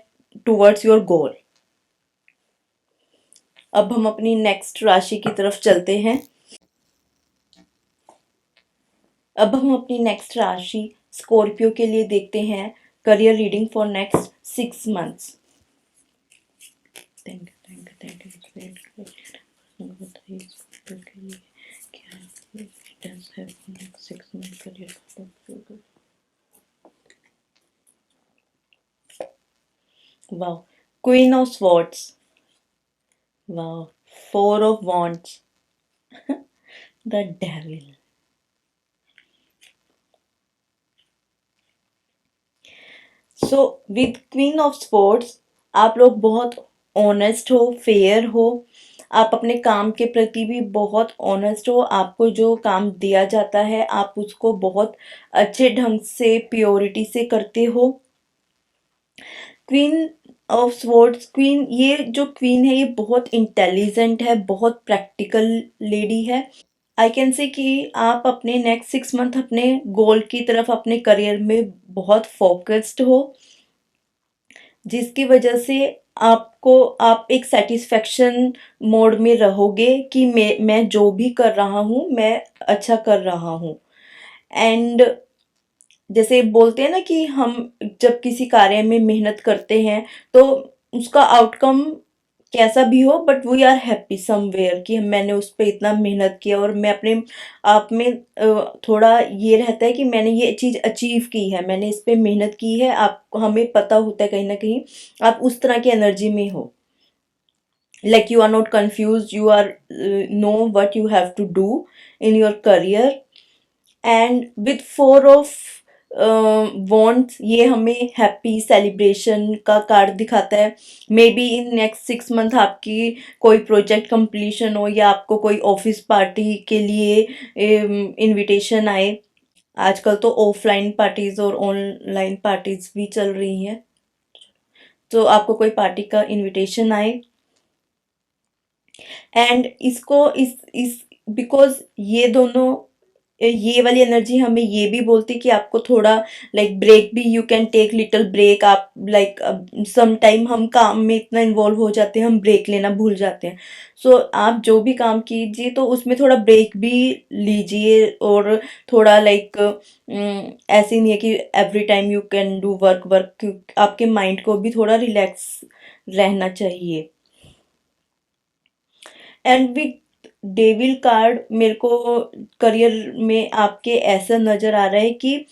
Speaker 1: टुवर्ड्स योर गोल। अब हम अपनी नेक्स्ट राशि की तरफ चलते हैं। अब हम अपनी नेक्स्ट राशि स्कॉर्पियो के लिए देखते हैं career reading for next 6 months. बताइए स्कॉर्पियो के लिए क्या है next 6 month career. Wow, queen of swords, wow, four of wands, the devil. So with queen of sports आप लोग बहुत ऑनेस्ट हो, फेयर हो, आप अपने काम के प्रति भी बहुत ऑनेस्ट हो, आपको जो काम दिया जाता है आप उसको बहुत अच्छे ढंग से प्योरिटी से करते हो। क्वीन ऑफ स्वॉर्ड्स, क्वीन, ये जो क्वीन है ये बहुत इंटेलिजेंट है, बहुत प्रैक्टिकल लेडी है। आई कैन से कि आप अपने नेक्स्ट 6 मंथ अपने गोल की तरफ अपने करियर में बहुत फोकस्ड हो, जिसकी वजह से आपको आप एक सेटिस्फेक्शन मोड में रहोगे कि मैं जो भी कर रहा हूँ मैं अच्छा कर रहा हूँ। एंड जैसे बोलते हैं ना कि हम जब किसी कार्य में मेहनत करते हैं तो उसका आउटकम कैसा भी हो but we are happy somewhere कि मैंने उस पर इतना मेहनत किया और मैं अपने आप में थोड़ा ये रहता है कि मैंने ये चीज़ अचीव की है, मैंने इस पे मेहनत की है, आप हमें पता होता है कहीं ना कहीं आप उस तरह की एनर्जी में हो। like you are not confused, you are know what you have to do in your career. And with four of wants, ये हमें हैप्पी सेलिब्रेशन का कार्ड दिखाता है। May be in next 6 month आपकी कोई प्रोजेक्ट कंप्लीशन हो, या आपको कोई ऑफिस पार्टी के लिए इनविटेशन आए। आजकल तो ऑफलाइन पार्टीज और ऑनलाइन पार्टीज भी चल रही हैं। तो आपको कोई पार्टी का इनविटेशन आए, एंड इसको इस बिकॉज ये दोनों, ये वाली एनर्जी हमें ये भी बोलती कि आपको थोड़ा लाइक ब्रेक भी, you can take little break. आप लाइक सम टाइम हम काम में इतना इन्वॉल्व हो जाते हैं, हम ब्रेक लेना भूल जाते हैं। सो आप जो भी काम कीजिए तो उसमें थोड़ा ब्रेक भी लीजिए, और थोड़ा लाइक ऐसे नहीं है कि every time you can do work work. आपके माइंड को भी थोड़ा रिलैक्स रहना चाहिए। एंड विथ डेविल कार्ड मेरे को करियर में आपके ऐसा नजर आ रहा है कि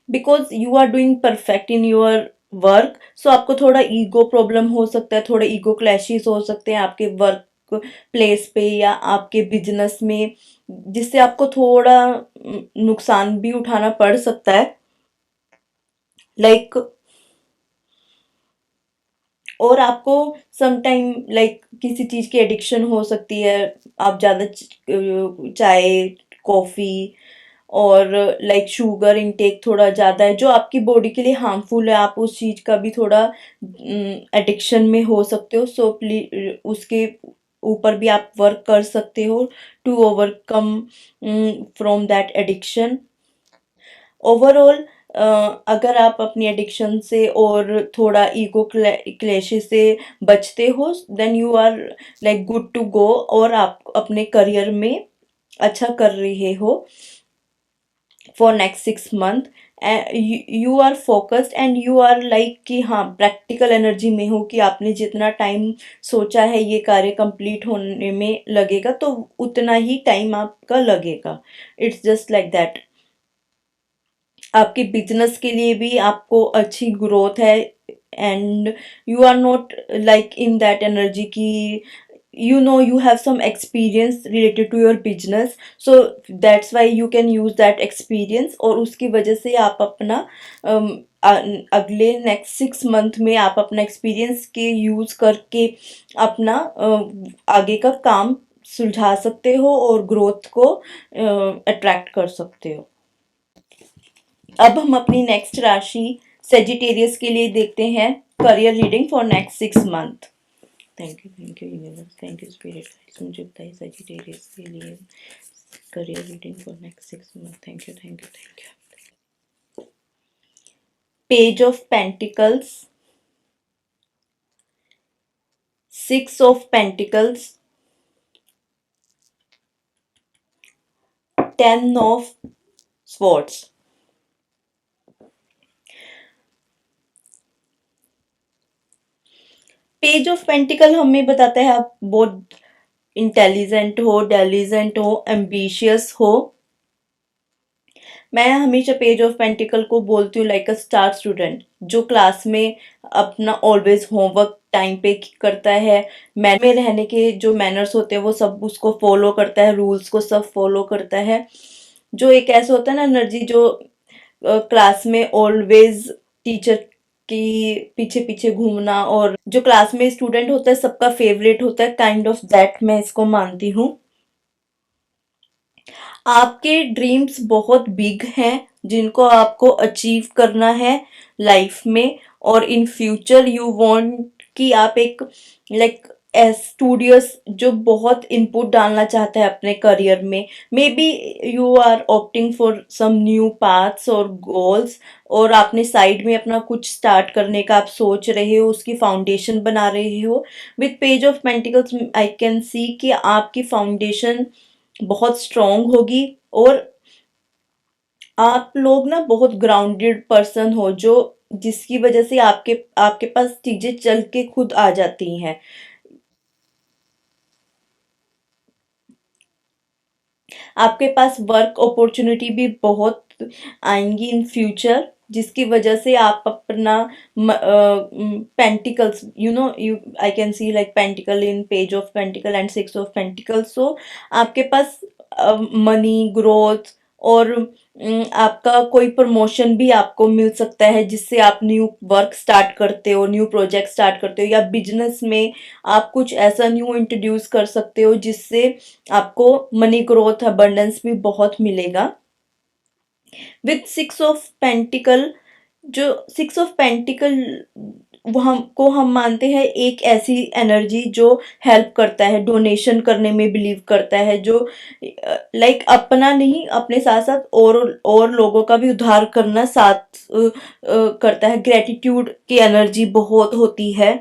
Speaker 1: because you are doing perfect in your work, so आपको थोड़ा ईगो प्रॉब्लम हो सकता है, थोड़े ईगो क्लैशेस हो सकते हैं आपके वर्क प्लेस पे या आपके बिजनेस में, जिससे आपको थोड़ा नुकसान भी उठाना पड़ सकता है। लाइक और आपको सम टाइम लाइक किसी चीज की एडिक्शन हो सकती है। आप ज्यादा चाय, कॉफी और लाइक शुगर इनटेक थोड़ा ज्यादा है जो आपकी बॉडी के लिए हार्मफुल है, आप उस चीज का भी थोड़ा एडिक्शन में हो सकते हो। सो प्लीज उसके ऊपर भी आप वर्क कर सकते हो to overcome from that addiction. Overall अगर आप अपनी एडिक्शन से और थोड़ा ईगो क्लेशेस से बचते हो, then you are like good to go, और आप अपने करियर में अच्छा कर रहे हो for next 6 month. You are focused and you are like कि हाँ, प्रैक्टिकल एनर्जी में हो कि आपने जितना टाइम सोचा है ये कार्य कंप्लीट होने में लगेगा, तो उतना ही टाइम आपका लगेगा। It's just like that. आपके बिजनेस के लिए भी आपको अच्छी ग्रोथ है, and you are not like in that energy की you know you have some experience related to your business, so that's why you can use that experience, और उसकी वजह से आप अपना अगले नेक्स्ट 6 मंथ में आप अपना एक्सपीरियंस के यूज करके अपना आगे का काम सुलझा सकते हो और ग्रोथ को अट्रैक्ट कर सकते हो। अब हम अपनी नेक्स्ट राशि सेजिटेरियस के लिए देखते हैं career reading for next 6 month. Thank you universe, thank you spirit guides, मुझे बताइए सेजिटेरियस के लिए career reading for next 6 month. Thank you thank you thank you. Page of pentacles, 6 of pentacles, 10 of swords. Page of pentacle हमें बताता है आप बहुत इंटेलिजेंट हो, डेलिजेंट हो, एम्बिशियस हो। मैं हमेशा पेज ऑफ पेंटिकल को बोलती हूँ लाइक अ स्टार स्टूडेंट, जो क्लास में अपना ऑलवेज होमवर्क टाइम पे करता है, में रहने के जो मैनर्स होते हैं वो सब उसको फॉलो करता है, रूल्स को सब फॉलो करता है। जो एक ऐसा होता है ना एनर्जी, जो क्लास में ऑलवेज टीचर की पीछे पीछे घूमना, और जो क्लास में स्टूडेंट होता है सबका फेवरेट होता है, काइंड ऑफ दैट मैं इसको मानती हूँ। आपके ड्रीम्स बहुत बिग हैं जिनको आपको अचीव करना है लाइफ में, और इन फ्यूचर यू वांट कि आप एक लाइक स्टूडियस जो बहुत इनपुट डालना चाहता है अपने करियर में। May be you are opting for some new paths और गोल्स, और आपने साइड में अपना कुछ स्टार्ट करने का आप सोच रहे हो, उसकी फाउंडेशन बना रहे हो। With page of pentacles I can सी कि आपकी फाउंडेशन बहुत स्ट्रांग होगी, और आप लोग ना बहुत ग्राउंडेड पर्सन हो, जो जिसकी वजह से आपके आपके पास चीजें चल के खुद आ जाती हैं। आपके पास वर्क अपॉर्चुनिटी भी बहुत आएंगी इन फ्यूचर, जिसकी वजह से आप अपना pentacles, you know, you I can see like pentacle in page of pentacle and six of pentacles. So आपके पास मनी ग्रोथ और आपका कोई प्रमोशन भी आपको मिल सकता है, जिससे आप न्यू वर्क स्टार्ट करते हो, न्यू प्रोजेक्ट स्टार्ट करते हो, या बिजनेस में आप कुछ ऐसा न्यू इंट्रोड्यूस कर सकते हो जिससे आपको मनी ग्रोथ अबंडेंस भी बहुत मिलेगा। विथ सिक्स ऑफ पेंटिकल, जो सिक्स ऑफ पेंटिकल वो हमको हम मानते हैं एक ऐसी एनर्जी जो हेल्प करता है, डोनेशन करने में बिलीव करता है, जो लाइक अपना नहीं, अपने साथ साथ और लोगों का भी उद्धार करना साथ करता है। ग्रेटिट्यूड की एनर्जी बहुत होती है।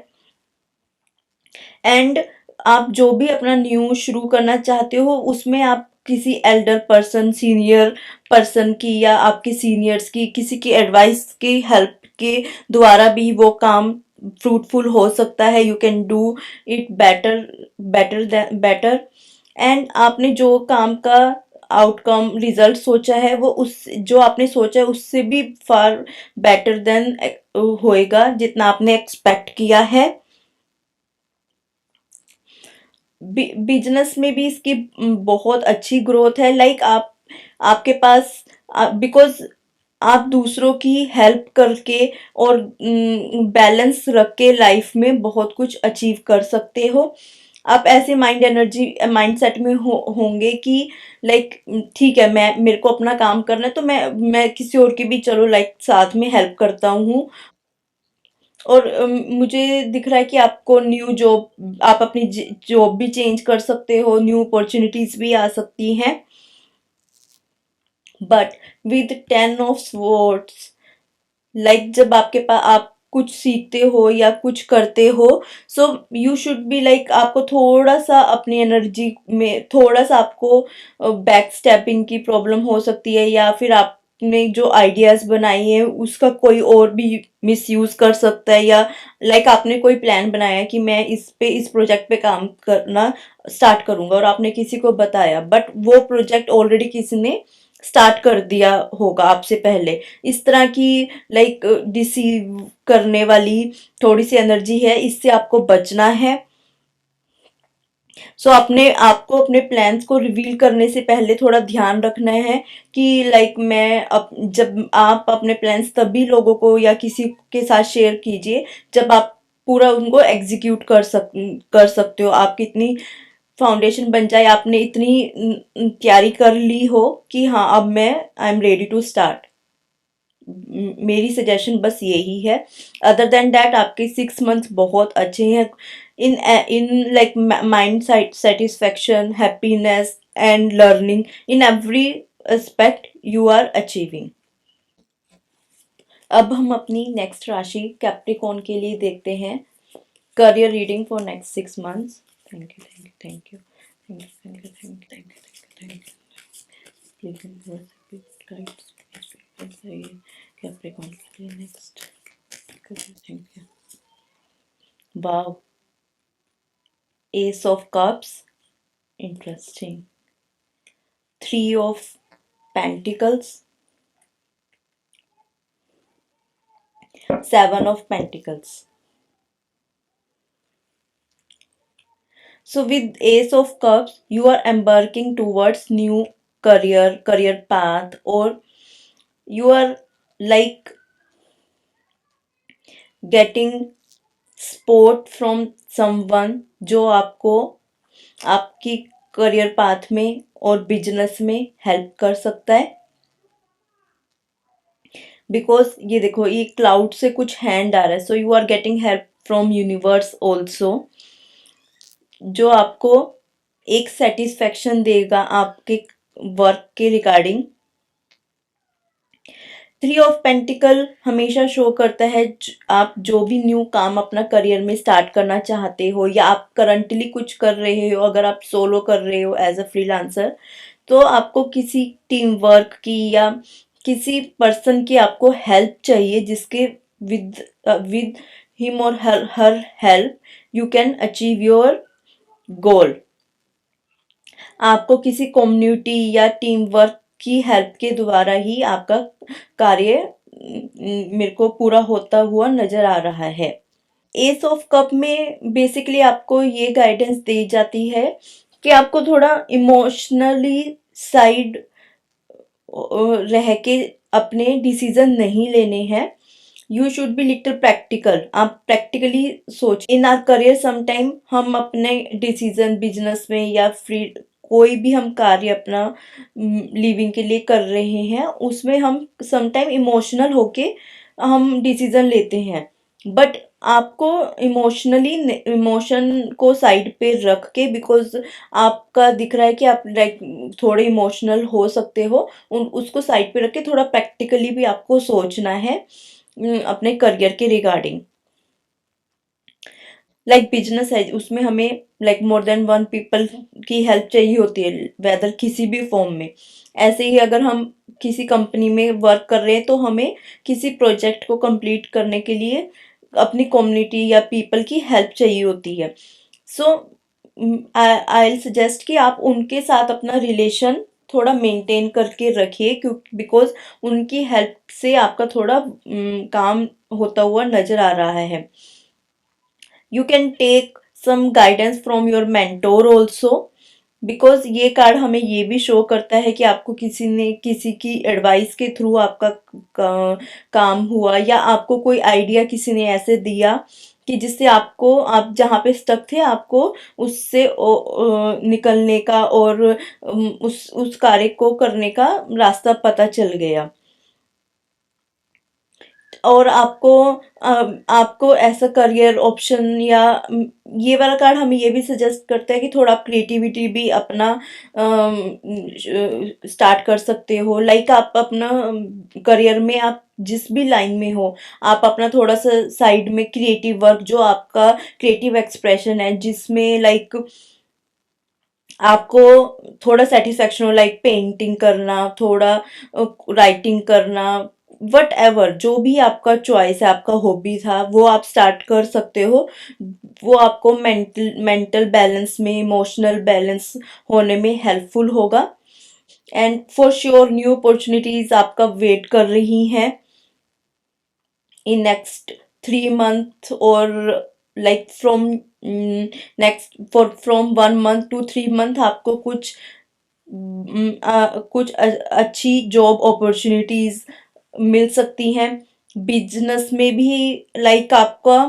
Speaker 1: एंड आप जो भी अपना न्यू शुरू करना चाहते हो उसमें आप किसी एल्डर पर्सन, सीनियर पर्सन की या आपके सीनियर्स की किसी की एडवाइस की हेल्प के द्वारा भी वो काम फ्रूटफुल हो सकता है। You can do it better, better. And आपने जो काम का आउटकम रिजल्ट सोचा है वो उस जो आपने सोचा है उससे भी फार बेटर देन होएगा जितना आपने एक्सपेक्ट किया है। बिजनेस में भी इसकी बहुत अच्छी ग्रोथ है। लाइक आप आपके पास, बिकॉज आप दूसरों की हेल्प करके और बैलेंस रख के लाइफ में बहुत कुछ अचीव कर सकते हो। आप ऐसे माइंडसेट में होंगे कि लाइक ठीक है, मैं मेरे को अपना काम करना है तो मैं किसी और की भी चलो लाइक साथ में हेल्प करता हूँ। और मुझे दिख रहा है कि आपको न्यू जॉब, आप अपनी जॉब भी चेंज कर सकते हो, न्यू अपॉर्चुनिटीज भी आ सकती हैं। But with ten of swords, like जब आपके पास आप कुछ सीखते हो या कुछ करते हो, so you should be like आपको थोड़ा सा अपनी एनर्जी में थोड़ा सा आपको बैक स्टेपिंग की प्रॉब्लम हो सकती है, या फिर आपने जो आइडियाज बनाई है उसका कोई और भी मिसयूज कर सकता है। या लाइक आपने कोई प्लान बनाया कि मैं इस प्रोजेक्ट पे काम करना स्टार्ट करूंगा और आपने किसी को बताया, बट वो प्रोजेक्ट ऑलरेडी किसी ने स्टार्ट कर दिया होगा आपसे पहले। इस तरह की लाइक डिसीव करने वाली थोड़ी सी एनर्जी है, इससे आपको बचना है। सो अपने आपको अपने प्लान्स को रिवील करने से पहले थोड़ा ध्यान रखना है कि लाइक जब आप अपने प्लान्स तभी लोगों को या किसी के साथ शेयर कीजिए जब आप पूरा उनको एग्जीक्यूट कर सकते हो। आपकी इतनी फाउंडेशन बन जाए, आपने इतनी तैयारी कर ली हो कि हाँ अब मैं I am ready to start. मेरी सजेशन बस यही है। अदर देन दैट आपके 6 मंथ बहुत अच्छे हैं in in like mind satisfaction, happiness and learning, in every aspect you are achieving. अब हम अपनी नेक्स्ट राशि कैप्रिकॉर्न के लिए देखते हैं। Career reading for next 6 months. Thank you, thank you, thank you, thank you, thank you, thank you, thank you, thank you. Capricorn के लिए next. Thank you. Wow, S of cups, interesting. Three of pentacles, seven of pentacles. So with Ace of Cups, you are embarking towards new career path, or you are like getting support from someone जो आपको आपकी करियर पाथ में और बिजनेस में हेल्प कर सकता है। बिकॉज ये देखो, ये क्लाउड से कुछ हैंड आ रहा है, so you are getting help from universe also, जो आपको एक सेटिस्फेक्शन देगा आपके वर्क के रिगार्डिंग। थ्री ऑफ पेंटिकल हमेशा शो करता है आप जो भी न्यू काम अपना करियर में स्टार्ट करना चाहते हो, या आप करंटली कुछ कर रहे हो, अगर आप सोलो कर रहे हो एज अ फ्रीलांसर, तो आपको किसी टीम वर्क की या किसी पर्सन की आपको हेल्प चाहिए, जिसके विद हिम और her help you can achieve your गोल। आपको किसी कम्युनिटी या टीम वर्क की हेल्प के द्वारा ही आपका कार्य मेरे को पूरा होता हुआ नजर आ रहा है। एस ऑफ कप में बेसिकली आपको ये गाइडेंस दी जाती है कि आपको थोड़ा इमोशनली साइड रह के अपने डिसीजन नहीं लेने हैं। You should be little practical, आप प्रैक्टिकली सोच। इन आर करियर समटाइम हम अपने डिसीजन बिजनेस में या फ्री कोई भी हम कार्य अपना लिविंग के लिए कर रहे हैं, उसमें हम समटाइम इमोशनल होके हम डिसीजन लेते हैं। बट आपको इमोशनली इमोशन को साइड पे रख के, बिकॉज आपका दिख रहा है कि आप लाइक थोड़े इमोशनल हो सकते हो, उन उसको साइड पे रख के थोड़ा प्रैक्टिकली भी आपको सोचना है अपने करियर के रिगार्डिंग। लाइक बिजनेस है, उसमें हमें like more than one people की हेल्प चाहिए होती है, वेदर किसी भी फॉर्म में। ऐसे ही अगर हम किसी कंपनी में वर्क कर रहे हैं तो हमें किसी प्रोजेक्ट को कंप्लीट करने के लिए अपनी कम्युनिटी या पीपल की हेल्प चाहिए होती है। सो आई सजेस्ट कि आप उनके साथ अपना रिलेशन थोड़ा मेंटेन करके रखिए, क्योंकि बिकॉज उनकी हेल्प से आपका थोड़ा काम होता हुआ नजर आ रहा है। You can take some guidance from your mentor also, because ये कार्ड हमें ये भी शो करता है कि आपको किसी ने किसी की एडवाइस के थ्रू आपका काम हुआ, या आपको कोई आइडिया किसी ने ऐसे दिया कि जिससे आपको, आप जहाँ पे स्टक थे आपको उससे निकलने का और उस कार्य को करने का रास्ता पता चल गया। और आपको ऐसा करियर ऑप्शन या ये वाला कार्ड हमें ये भी सजेस्ट करता है कि थोड़ा आप क्रिएटिविटी भी अपना स्टार्ट कर सकते हो। लाइक आप अपना करियर में आप जिस भी लाइन में हो, आप अपना थोड़ा सा साइड में क्रिएटिव वर्क, जो आपका क्रिएटिव एक्सप्रेशन है, जिसमें लाइक आपको थोड़ा सेटिस्फेक्शन हो, लाइक पेंटिंग करना, थोड़ा राइटिंग करना, वट एवर जो भी आपका चॉइस है, आपका हॉबी था, वो आप स्टार्ट कर सकते हो। वो आपको मेंटल बैलेंस में, इमोशनल बैलेंस होने में हेल्पफुल होगा। And for sure new opportunities आपका वेट कर रही हैं in next 3 months, or like from next for from 1 month to 3 month आपको कुछ अच्छी जॉब अपॉर्चुनिटीज मिल सकती हैं। बिजनेस में भी लाइक आपका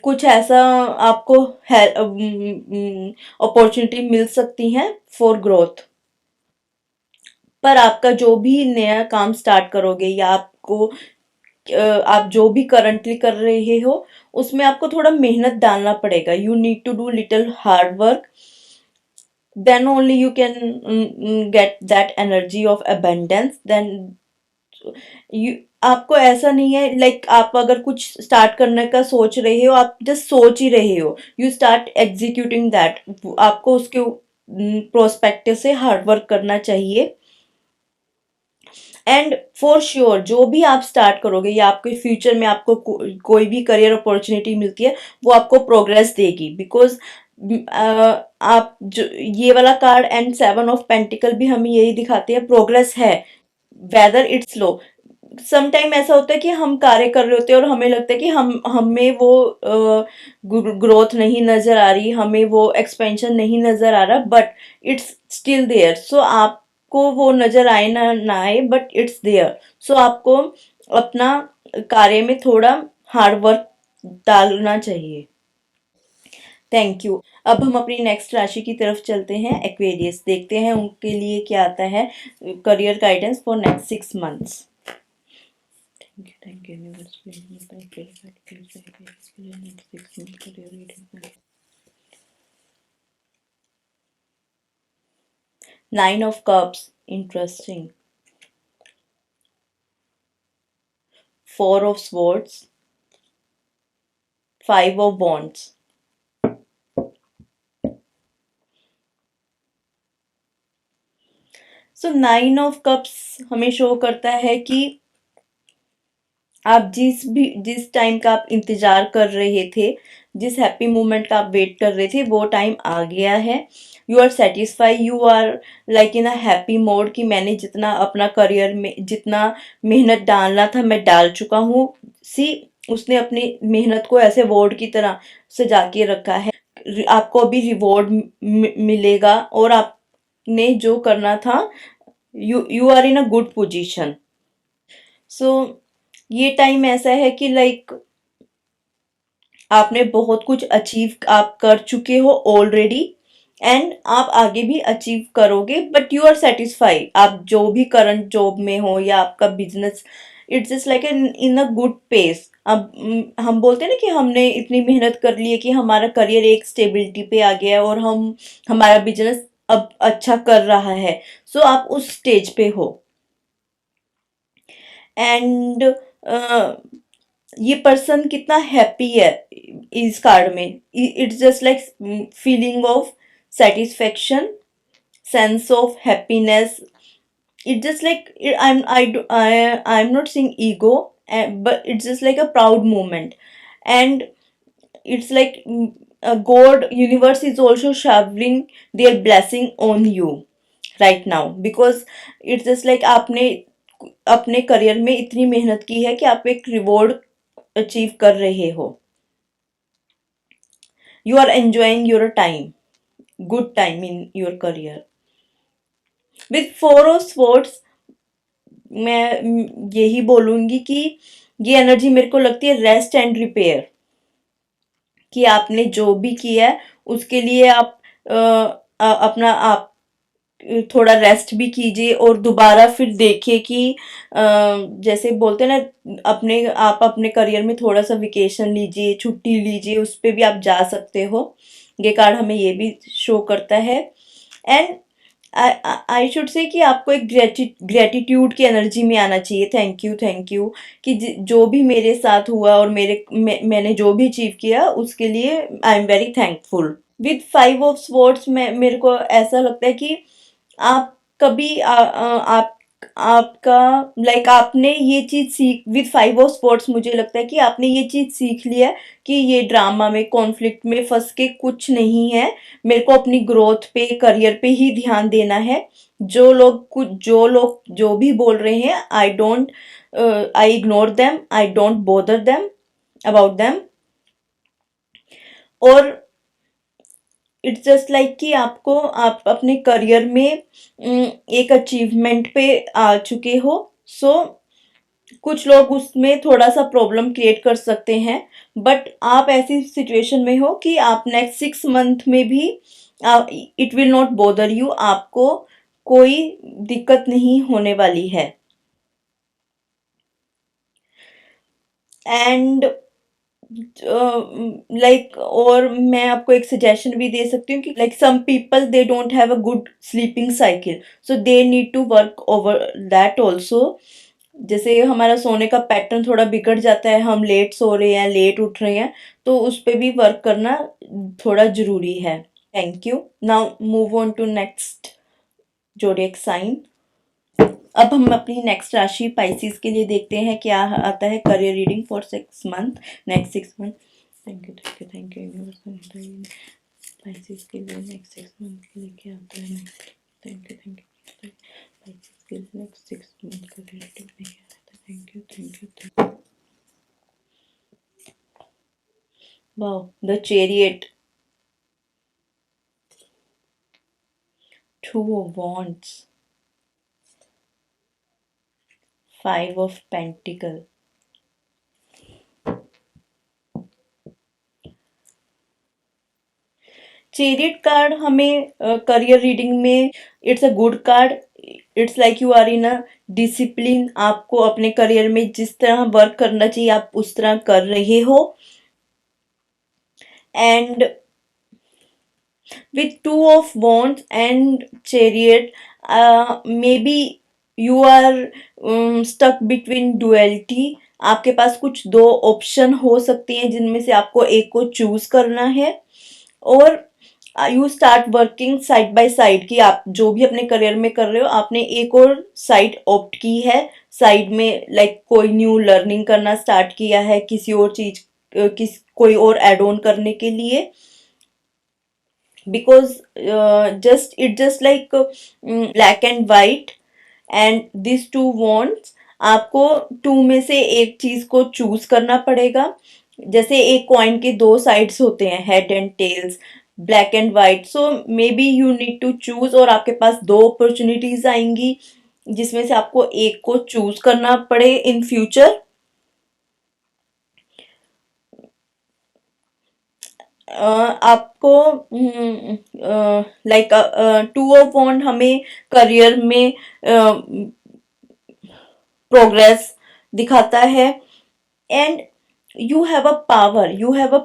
Speaker 1: कुछ ऐसा आपको अपॉर्चुनिटी मिल सकती हैं फॉर ग्रोथ। पर आपका जो भी नया काम स्टार्ट करोगे, या आप जो भी करंटली कर रहे हो, उसमें आपको थोड़ा मेहनत डालना पड़ेगा। You need to do little hard work, then only you can get that energy of abundance. Then you आपको ऐसा नहीं है लाइक आप अगर कुछ स्टार्ट करने का सोच रहे हो, आप जस्ट सोच ही रहे हो, यू स्टार्ट एग्जीक्यूटिंग दैट। आपको उसके प्रोस्पेक्टिव से हार्ड वर्क करना चाहिए। एंड फॉर श्योर जो भी आप स्टार्ट करोगे, या आपके फ्यूचर में आपको कोई भी करियर अपॉर्चुनिटी मिलती है, वो आपको प्रोग्रेस देगी। बिकॉज आप जो ये वाला कार्ड एंड 7 ऑफ पेंटिकल भी हमें यही दिखाते हैं, प्रोग्रेस है, वेदर इट्स स्लो। समटाइम ऐसा होता है कि हम कार्य कर रहे होते हैं और हमें लगता है कि हम हमें वो ग्रोथ नहीं नजर आ रही, हमें वो एक्सपेंशन नहीं नजर आ रहा, बट इट्स स्टिल देयर। सो आपको वो नजर आए ना ना आए, बट इट्स देयर। सो आपको अपना कार्य में थोड़ा हार्ड वर्क डालना चाहिए। Thank you. अब हम अपनी नेक्स्ट राशि की तरफ चलते हैं, एक्वेरियस। देखते हैं उनके लिए क्या आता है career guidance for next 6 months. Thank you, universe. Please make my prayer that please I will explain in 6 months career reading. 9 of Cups, interesting. 4 of Swords, 5 of Wands. So 9 of cups हमें शो करता है कि आप जिस टाइम का आप इंतजार कर रहे थे, जिस हैप्पी मोमेंट का आप वेट कर रहे थे, वो टाइम आ गया है। You are satisfy, you are like in a happy mode कि मैंने जितना अपना करियर में जितना मेहनत डालना था मैं डाल चुका हूँ। सी, उसने अपनी मेहनत को ऐसे वॉर्ड की तरह सजा के रखा है। आपको अभी रिवॉर्ड मिलेगा और आपने जो करना था, you are in a good position. So ये टाइम ऐसा है कि लाइक आपने बहुत कुछ अचीव आप कर चुके हो ऑलरेडी, एंड आप आगे भी अचीव करोगे, बट यू आर सेटिस्फाई। आप जो भी करंट जॉब में हो या आपका business, it's just like in a good pace. अब हम बोलते हैं ना कि हमने इतनी मेहनत कर ली है कि हमारा करियर एक स्टेबिलिटी पे आ गया है और हम हमारा बिजनेस अब अच्छा कर रहा है। सो आप उस स्टेज पे हो। एंड ये पर्सन कितना हैप्पी है इस कार्ड में। It's just like feeling of satisfaction, sense of happiness. It just like I am not seeing ego, but it's just like a proud moment. And it's like God universe is also showering their blessing on you right now, because it's just like आपने अपने करियर में इतनी मेहनत की है कि आप एक रिवॉर्ड अचीव कर रहे हो। You are enjoying your time, good time in your career. With four of swords मैं यही बोलूंगी कि ये एनर्जी मेरे को लगती है रेस्ट एंड रिपेयर, कि आपने जो भी किया है उसके लिए आप अपना आप थोड़ा रेस्ट भी कीजिए और दोबारा फिर देखिए कि जैसे बोलते हैं ना, आप अपने करियर में थोड़ा सा वेकेशन लीजिए, छुट्टी लीजिए, उस पे भी आप जा सकते हो। ये कार्ड हमें ये भी शो करता है। एंड आई शुड से कि आपको एक ग्रेटिट्यूड की एनर्जी में आना चाहिए। थैंक यू कि जो भी मेरे साथ हुआ और मैंने जो भी अचीव किया उसके लिए I am very thankful. With five of swords में मेरे को ऐसा लगता है कि आप कभी आप आपका लाइक आपने ये चीज सीख, विद फाइव ऑफ स्पोर्ट्स मुझे लगता है कि आपने ये चीज सीख लिया है कि ये ड्रामा में कॉन्फ्लिक्ट में फंस के कुछ नहीं है। मेरे को अपनी ग्रोथ पे करियर पे ही ध्यान देना है। जो लोग जो भी बोल रहे हैं, I ignore them, I don't bother them about them. और इट्स जस्ट लाइक कि आप अपने करियर में एक अचीवमेंट पे आ चुके हो। सो कुछ लोग उसमें थोड़ा सा प्रॉब्लम क्रिएट कर सकते हैं, बट आप ऐसी सिचुएशन में हो कि आप नेक्स्ट 6 मंथ में भी it will not bother you, आपको कोई दिक्कत नहीं होने वाली है। एंड लाइक और मैं आपको एक सजेशन भी दे सकती हूँ कि like some people they don't have a good sleeping cycle, so they need to work over that also. जैसे हमारा सोने का पैटर्न थोड़ा बिगड़ जाता है, हम लेट सो रहे हैं, लेट उठ रहे हैं, तो उस पे भी वर्क करना थोड़ा जरूरी है। Thank you. Now move on to next zodiac sign. अब हम अपनी नेक्स्ट राशि पाइसिस के लिए देखते हैं क्या आता है career reading for 6 month, next 6 month. Thank you Pisces के लिए नेक्स्ट 6 मंथ के लिए क्या आता है। थैंक यू पाइसिस के लिए नेक्स्ट 6 मंथ का रीडिंग में क्या आता है। Thank you. Wow, the chariot, 2 of Wands, 5 of Pentacles। Chariot card हमें करियर रीडिंग में it's a good card. It's like you are in a discipline, आपको अपने करियर में जिस तरह वर्क करना चाहिए आप उस तरह कर रहे हो। And with 2 of Wands and Chariot, maybe you are stuck between duality। आपके पास कुछ दो ऑप्शन हो सकते हैं जिनमें से आपको एक को चूज करना है। और you start working side by side, कि आप जो भी अपने करियर में कर रहे हो आपने एक और साइड ऑप्ट की है, साइड में लाइक कोई न्यू लर्निंग करना स्टार्ट किया है, किसी और चीज कोई और एड ऑन करने के लिए, because just like black and white and this two wants, आपको टू में से एक चीज को चूज करना पड़ेगा। जैसे एक कॉइन के दो साइड्स होते हैं, head and tails, black and white, so may be you need to choose, और आपके पास दो अपॉर्चुनिटीज आएंगी जिसमें से आपको एक को चूज करना पड़े इन फ्यूचर। आपको लाइक टू ऑफ वॉन्ड हमें करियर में प्रोग्रेस दिखाता है, and you have a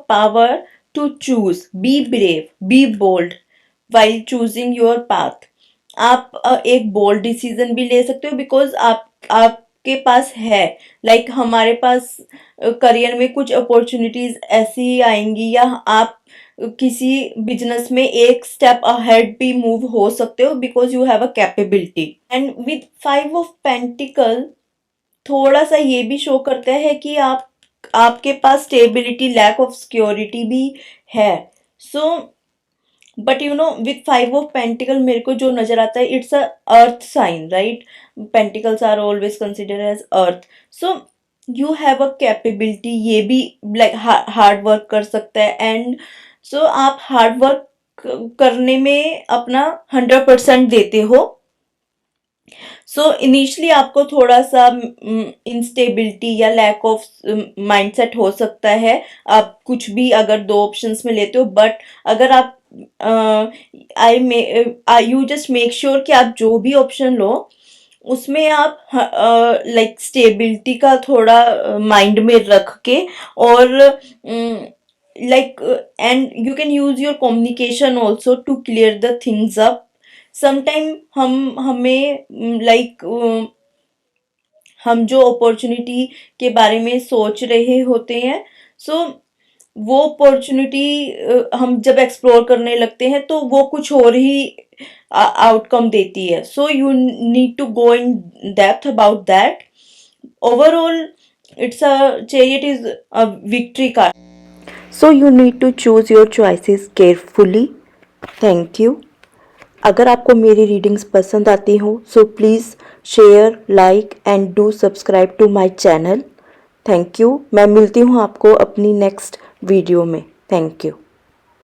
Speaker 1: power to choose, be brave, be bold while choosing your path। आप एक बोल्ड डिसीजन भी ले सकते हो, बिकॉज आपके पास है, लाइक हमारे पास करियर में कुछ अपॉर्चुनिटीज ऐसी आएंगी, या आप किसी बिजनेस में एक स्टेप अहेड भी मूव हो सकते हो, because you have a capability. And with 5 of pentacle थोड़ा सा ये भी शो करता है कि आपके पास स्टेबिलिटी, लैक ऑफ सिक्योरिटी भी है। So but you know with 5 of pentacle मेरे को जो नजर आता है, it's a earth sign, right? Pentacles are always considered as earth. So you have a capability, ये भी लाइक हार्ड वर्क कर सकता है, एंड सो आप हार्ड वर्क करने में अपना 100% देते हो। सो इनिशियली आपको थोड़ा सा इंस्टेबिलिटी या लैक ऑफ माइंडसेट हो सकता है, आप कुछ भी अगर दो ऑप्शंस में लेते हो, बट अगर आप यू जस्ट मेक श्योर कि आप जो भी ऑप्शन लो उसमें आप लाइक स्टेबिलिटी का थोड़ा माइंड में रख के, और like and you can use your communication also to clear the things up. Sometime हमें लाइक हम जो अपॉर्चुनिटी के बारे में सोच रहे होते हैं, सो वो अपॉर्चुनिटी हम जब एक्सप्लोर करने लगते हैं तो वो कुछ और ही आउटकम देती है। So you need to go in depth about that. Overall it's a chariot is a victory card. So you need to choose your choices carefully. Thank you. अगर आपको मेरी रीडिंग्स पसंद आती हो so please share, like and do subscribe to my channel. Thank you. मैं मिलती हूँ आपको अपनी नेक्स्ट वीडियो में। Thank you.